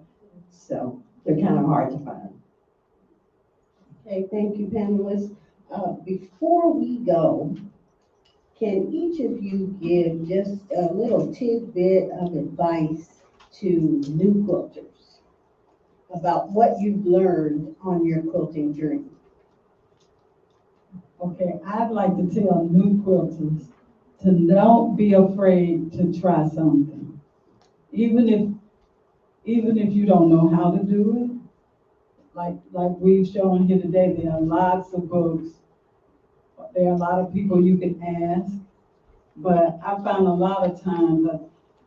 So they're kind of hard to find. Okay, thank you, panelists. Before we go, can each of you give just a little tidbit of advice to new quilters about what you've learned on your quilting journey? Okay, I'd like to tell new quilters to don't be afraid to try something. Even if you don't know how to do it, like we've shown here today, there are lots of books. There are a lot of people you can ask, but I find a lot of times that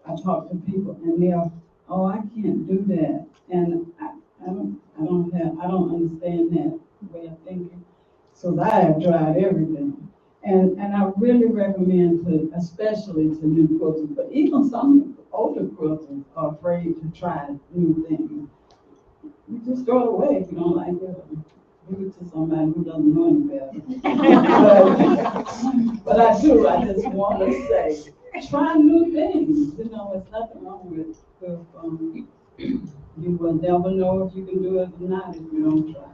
I talk to people and they're, oh, I can't do that. And I don't understand that way of thinking. So I have tried everything. And I really recommend especially to new quilters, but even some older quilters are afraid to try new things. You just throw it away if you don't like it. Give it to somebody who doesn't know any better. but I just want to say, try new things. You know, there's nothing wrong with you will never know if you can do it or not if you don't try.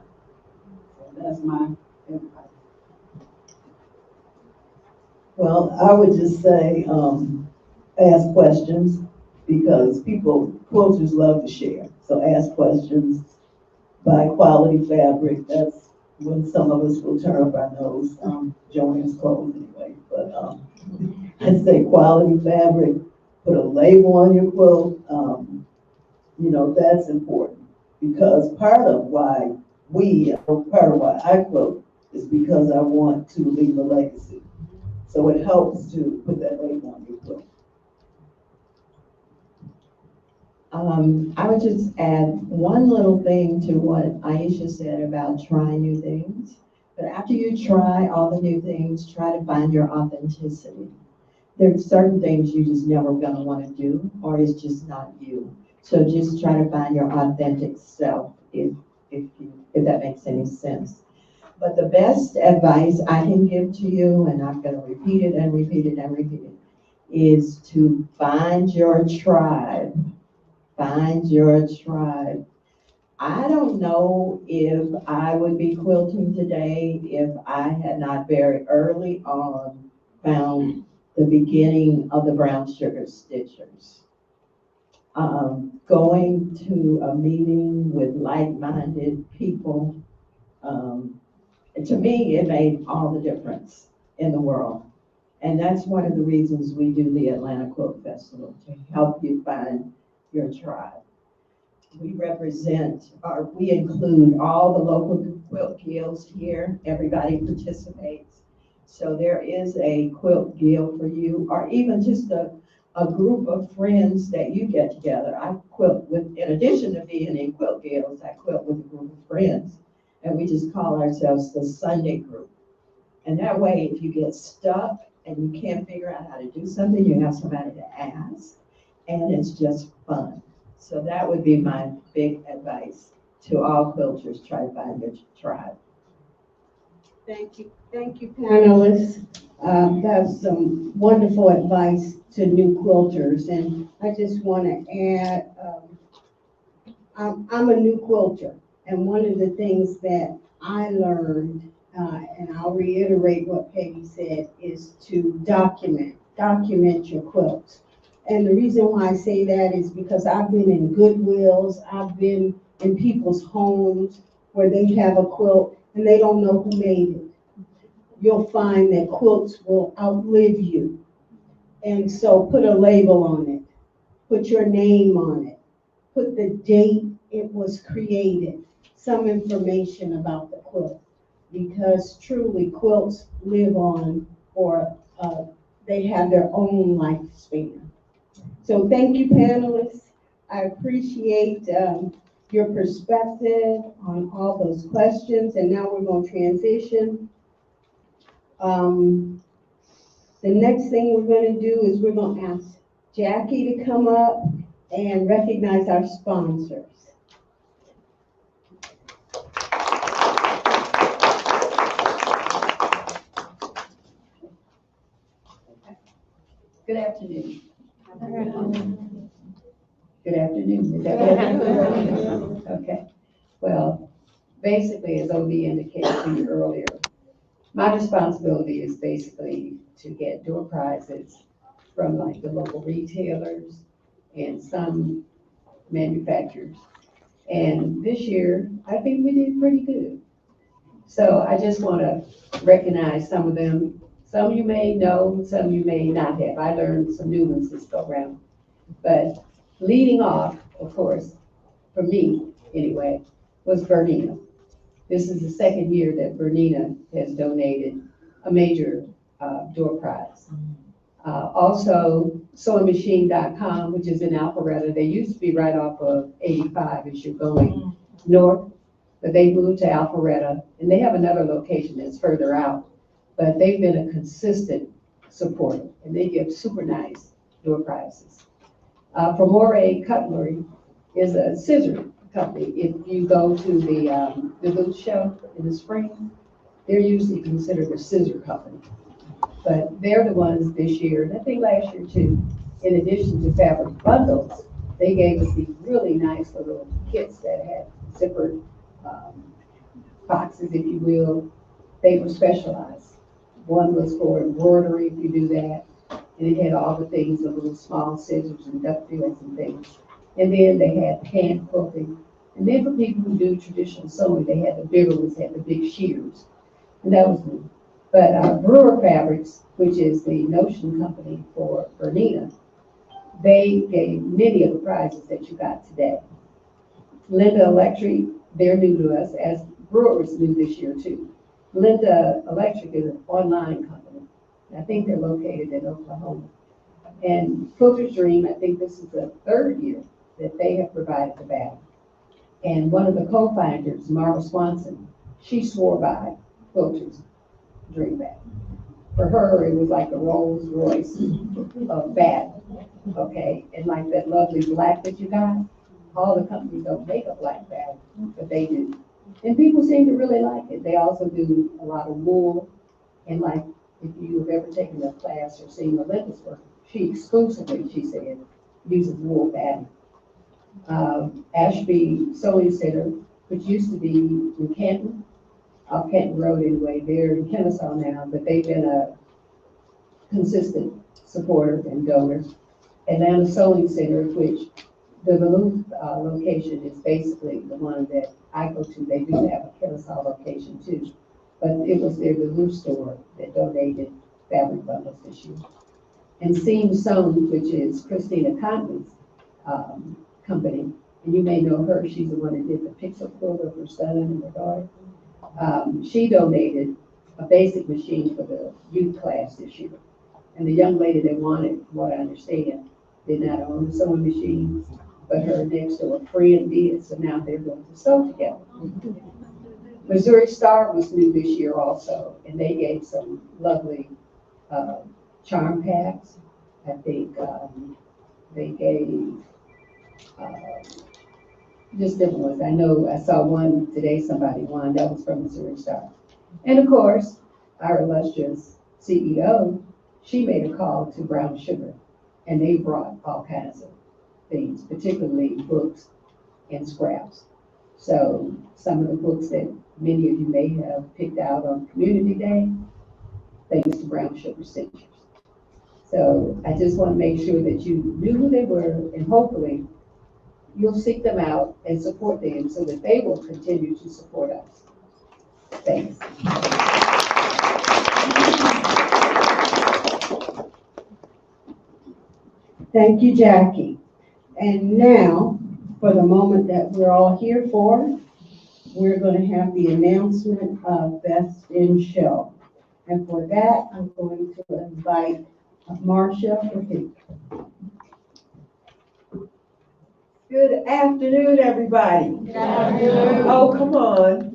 So that's my advice. Well, I would just say, ask questions because quilters love to share. So ask questions, buy quality fabric. That's when some of us will turn up our nose. Joanne's clothes anyway, but I'd say quality fabric, put a label on your quilt. That's important because part of why I quilt is because I want to leave a legacy. So it helps to put that label on your quilt. I would just add one little thing to what Aisha said about trying new things. But after you try all the new things, try to find your authenticity. There's certain things you just never gonna want to do, or it's just not you. So just try to find your authentic self, if that makes any sense. But the best advice I can give to you, and I'm gonna repeat it and repeat it and repeat it, is to find your tribe. Find your tribe. I don't know if I would be quilting today if I had not very early on found the beginning of the brown sugar stitchers. Going to a meeting with like-minded people, to me, it made all the difference in the world. And that's one of the reasons we do the Atlanta Quilt Festival, to help you find your tribe. We include all the local quilt guilds here. Everybody participates. So there is a quilt guild for you, or even just a group of friends that you get together. I quilt in addition to being in quilt guilds, I quilt with a group of friends. And we just call ourselves the Sunday group. And that way, if you get stuck and you can't figure out how to do something, you have somebody to ask, and it's just fun. So that would be my big advice. to all quilters, try to find your tribe. Thank you, panelists. That's some wonderful advice to new quilters, and I just want to add, I'm a new quilter, and one of the things that I learned, and I'll reiterate what Peggy said, is to document your quilts. And the reason why I say that is because I've been in Goodwills, I've been in people's homes where they have a quilt and they don't know who made it. You'll find that quilts will outlive you. And so put a label on it, put your name on it, put the date it was created, some information about the quilt. Because truly quilts live on, or they have their own lifespan. So thank you, panelists. I appreciate your perspective on all those questions. And now we're going to transition. The next thing we're going to do is we're going to ask Jackie to come up and recognize our sponsors. Good afternoon. Good afternoon. Is that good? Okay. Well, basically, as OB indicated to you earlier, my responsibility is basically to get door prizes from like the local retailers and some manufacturers. And this year, I think we did pretty good. So I just want to recognize some of them. Some you may know, some you may not have. I learned some new ones this go around. But leading off, of course, for me anyway, was Bernina. This is the second year that Bernina has donated a major door prize. Also, sewingmachine.com, which is in Alpharetta. They used to be right off of 85 as you're going north, but they moved to Alpharetta, and they have another location that's further out. But they've been a consistent supporter, and they give super nice door prizes. For Moray Cutlery is a scissor company. If you go to the booth show in the spring, they're usually considered a scissor company. But they're the ones this year, and I think last year too, in addition to fabric bundles, they gave us these really nice little kits that had zippered boxes, if you will. They were specialized. One was for embroidery, if you do that, and it had all the things, the little small scissors and duckbills and things. And then they had hand quilting. And then for people who do traditional sewing, they had the bigger ones, had the big shears. And that was new. But Brewer Fabrics, which is the notion company for Bernina, they gave many of the prizes that you got today. Linda Electric, they're new to us, as Brewer is new this year too. Linda Electric is an online company. I think they're located in Oklahoma. And Quilter's Dream, I think this is the third year that they have provided the bag. And one of the co-founders, Mara Swanson, she swore by Quilter's Dream bag. For her, it was like a Rolls Royce of bag, okay? And like that lovely black that you got, all the companies don't make a black bag, but they do. And people seem to really like it. They also do a lot of wool. And like, if you have ever taken a class or seen Melinda's work, she exclusively, she said, uses wool batting. Ashby Sewing Center, which used to be in Canton, off Canton Road anyway, they're in Kennesaw now, but they've been a consistent supporter and donor. Atlanta Sewing Center, which the Duluth location is basically the one that I go to. They do have a Kennesaw location too, but it was their Duluth store that donated fabric bundles this year. And Seam Sewn, which is Christina Conley's company, and you may know her, she's the one that did the pixel quilt of her son and her daughter. She donated a basic machine for the youth class this year. And the young lady that won it, from what I understand, did not own the sewing machine, but her next door friend did, so now they're going to sew together. Missouri Star was new this year also, and they gave some lovely charm packs. I think they gave just different ones. I know I saw one today, somebody won, that was from Missouri Star. And of course, our illustrious CEO, she made a call to Brown Sugar, and they brought all kinds of things, particularly books and scraps. So some of the books that many of you may have picked out on Community Day, thanks to Brown Sugar Centers. So I just want to make sure that you knew who they were, and hopefully you'll seek them out and support them so that they will continue to support us. Thanks. Thank you, Jackie. And now, for the moment that we're all here for, we're going to have the announcement of Best in Show. And for that, I'm going to invite Marcia Rafiq. Good afternoon, everybody. Good afternoon. Oh, come on.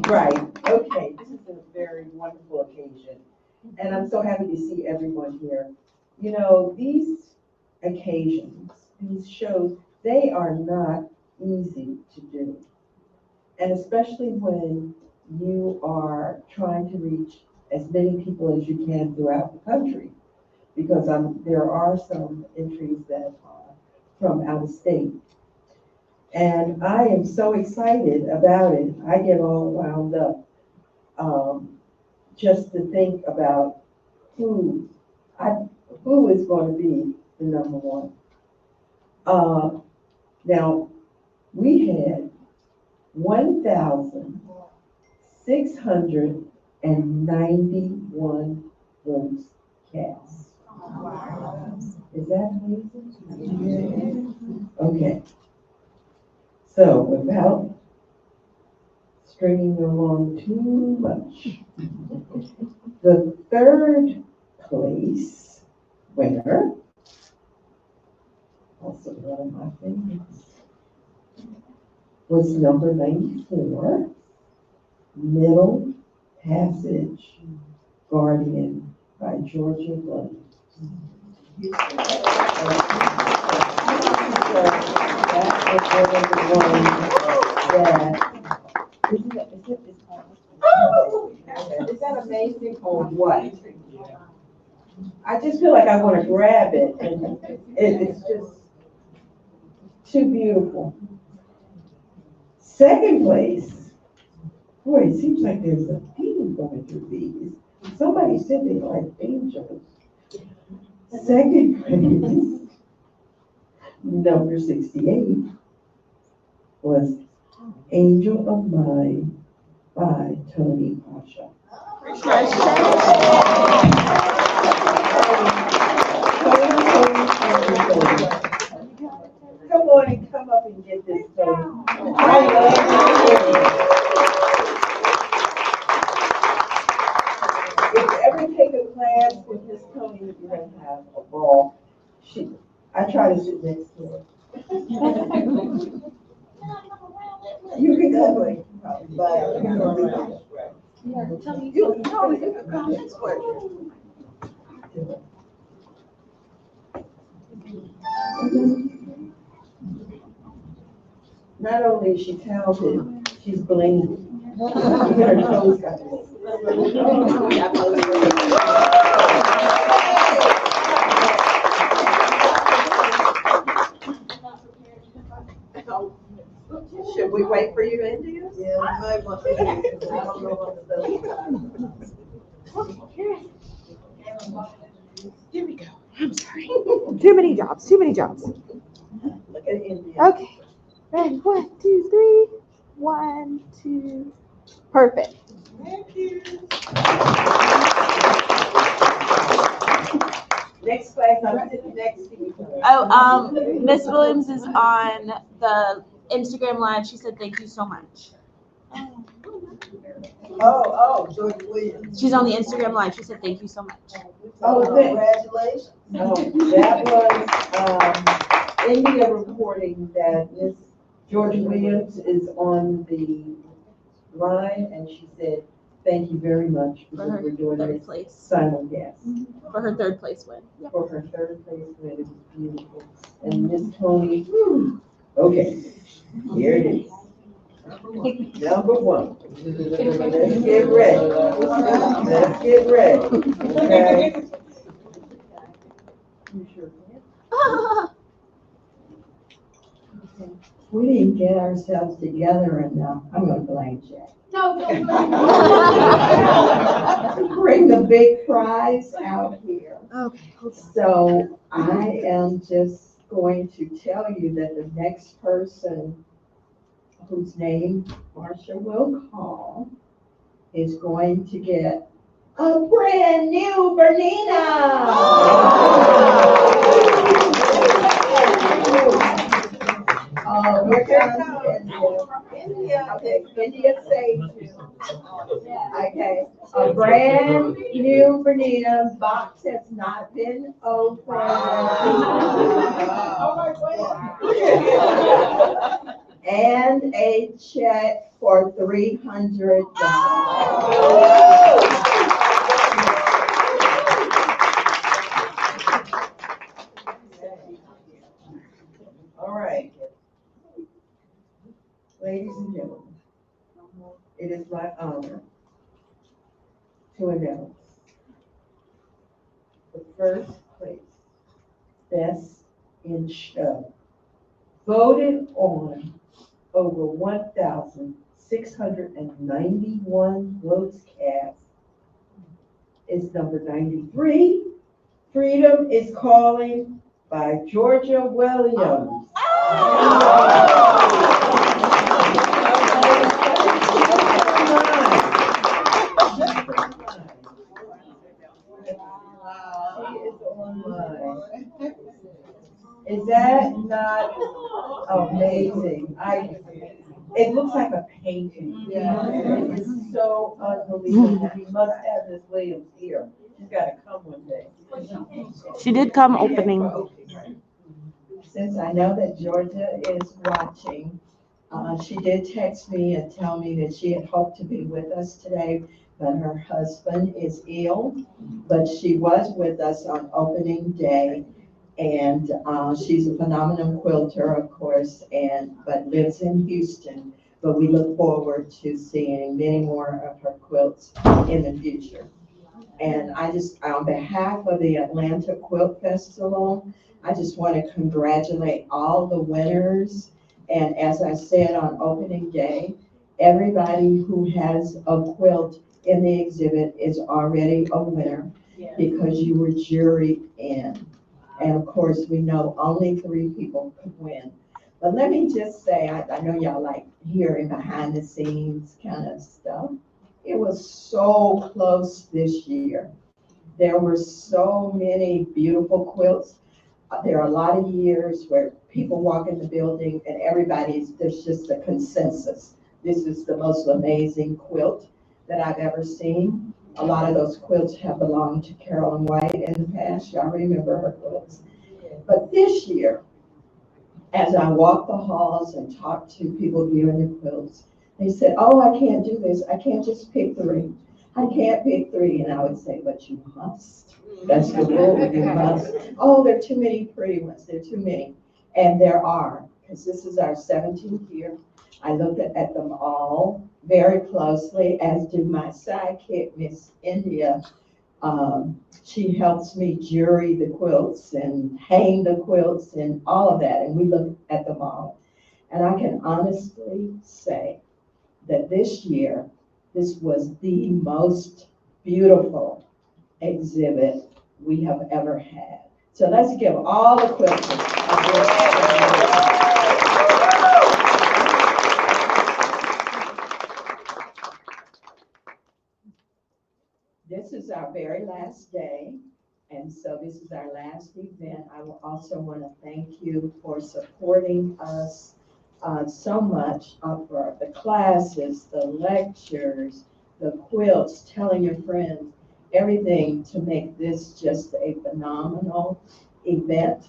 Right, okay, this is a very wonderful occasion, and I'm so happy to see everyone here. You know, these occasions, these shows, they are not easy to do. And especially when you are trying to reach as many people as you can throughout the country, because there are some entries that are from out of state. And I am so excited about it. I get all wound up just to think about who is going to be the number one. Now, we had 1,691 votes cast. Wow. Is that amazing? Yeah. Okay. So without stringing along too much, the third place winner, also one of my favorites, was number 94, Middle Passage Guardian by Georgia Williams. Is that amazing or what? I just feel like I want to grab it, and it's just too beautiful. Second place, boy, it seems like there's a theme going through these. Somebody said they like angels. Second place, number 68, was Angel of Mine by Tony Pasha. Come on and come up and get this, Tony. I love you. If you ever take a class with Miss Tony, you're going to have a ball. I try to sit next to her. You can come with, but you can come this way. Not only is she talented, she's blingy. Her toes got it. Should we wait for you to introduce? Yeah, we might want to. I don't know what the Here we go. I'm sorry. Too many jobs. Too many jobs. Look at India. Okay. Ready? 1, 2, 3. 1, 2. Perfect. Thank you. Next class, I'm sitting next to you. Oh, Miss Williams is on the Instagram live. She said thank you so much. George Williams. She's on the Instagram live. She said thank you so much. Congratulations. That was India reporting that Miss Georgia Williams is on the line, and she said, thank you very much because we're doing Third this place. simulcast. For her third place win. Yep. For her third place win, it was beautiful. And Miss Tony, Okay, here it is. Number one. Let's get ready. Let's get ready. Okay. We didn't get ourselves together enough. I'm gonna blame Jack. No, don't Bring the big prize out here. Okay, hold on. So I am just going to tell you that the next person whose name Marcia will call is going to get a brand new Bernina. Here comes India. Okay, India saved you. Okay, a brand new Bernina box has not been opened. And a check for $300. All right. Ladies and gentlemen, it is my honor to announce the first place Best in Show, voted on over 1,691 votes cast, is number 93, Freedom is Calling by Georgia Williams. Is that not amazing? It looks like a painting. It's so unbelievable. We must have Miss Williams here. She's got to come one day. She did come opening. Since I know that Georgia is watching, she did text me and tell me that she had hoped to be with us today, but her husband is ill. But she was with us on opening day, and she's a phenomenal quilter, of course, but lives in Houston. But we look forward to seeing many more of her quilts in the future. And on behalf of the Atlanta Quilt Festival, I just want to congratulate all the winners. And as I said on opening day, everybody who has a quilt in the exhibit is already a winner because you were juried in. And of course, we know only 3 people could win. But let me just say, I know y'all like hearing behind the scenes kind of stuff. It was so close this year. There were so many beautiful quilts. There are a lot of years where people walk in the building and there's just a consensus. This is the most amazing quilt that I've ever seen. A lot of those quilts have belonged to Carolyn White in the past. Y'all remember her quilts. But this year, as I walked the halls and talked to people viewing the quilts, they said, oh, I can't do this. I can't just pick 3. I can't pick 3. And I would say, but you must. That's the rule, you must. Oh, there are too many pretty ones. There are too many. And there are, because this is our 17th year. I looked at them all very closely, as do my sidekick, Miss India. She helps me jury the quilts and hang the quilts and all of that. And we look at them all. And I can honestly say that this year, this was the most beautiful exhibit we have ever had. So let's give all the quilters a big This is our very last day, and so this is our last event. I will also want to thank you for supporting us so much for the classes, the lectures, the quilts, telling your friends, everything to make this just a phenomenal event.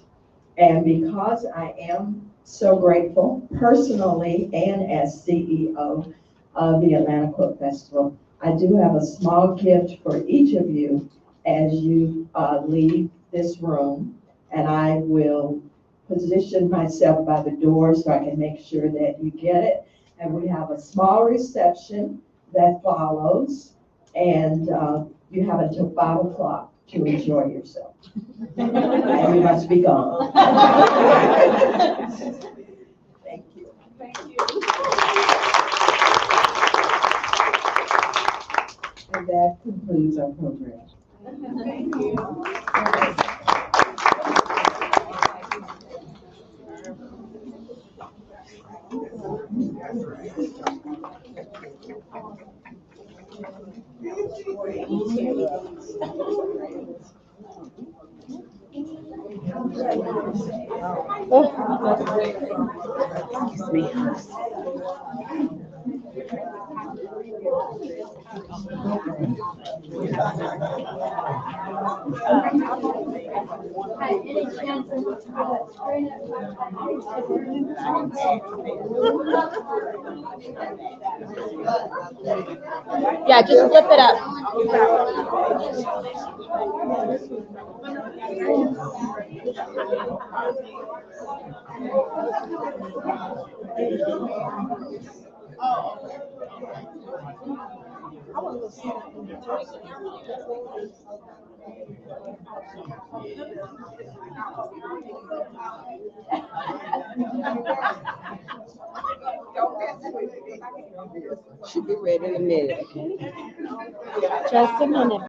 And because I am so grateful personally and as CEO of the Atlanta Quilt Festival, I do have a small gift for each of you as you leave this room, and I will position myself by the door so I can make sure that you get it. And we have a small reception that follows, and you have until 5 o'clock to enjoy yourself. And you must be gone. Thank you. And that concludes our program. Yeah, just flip it up. Should be ready in a minute. Just a minute.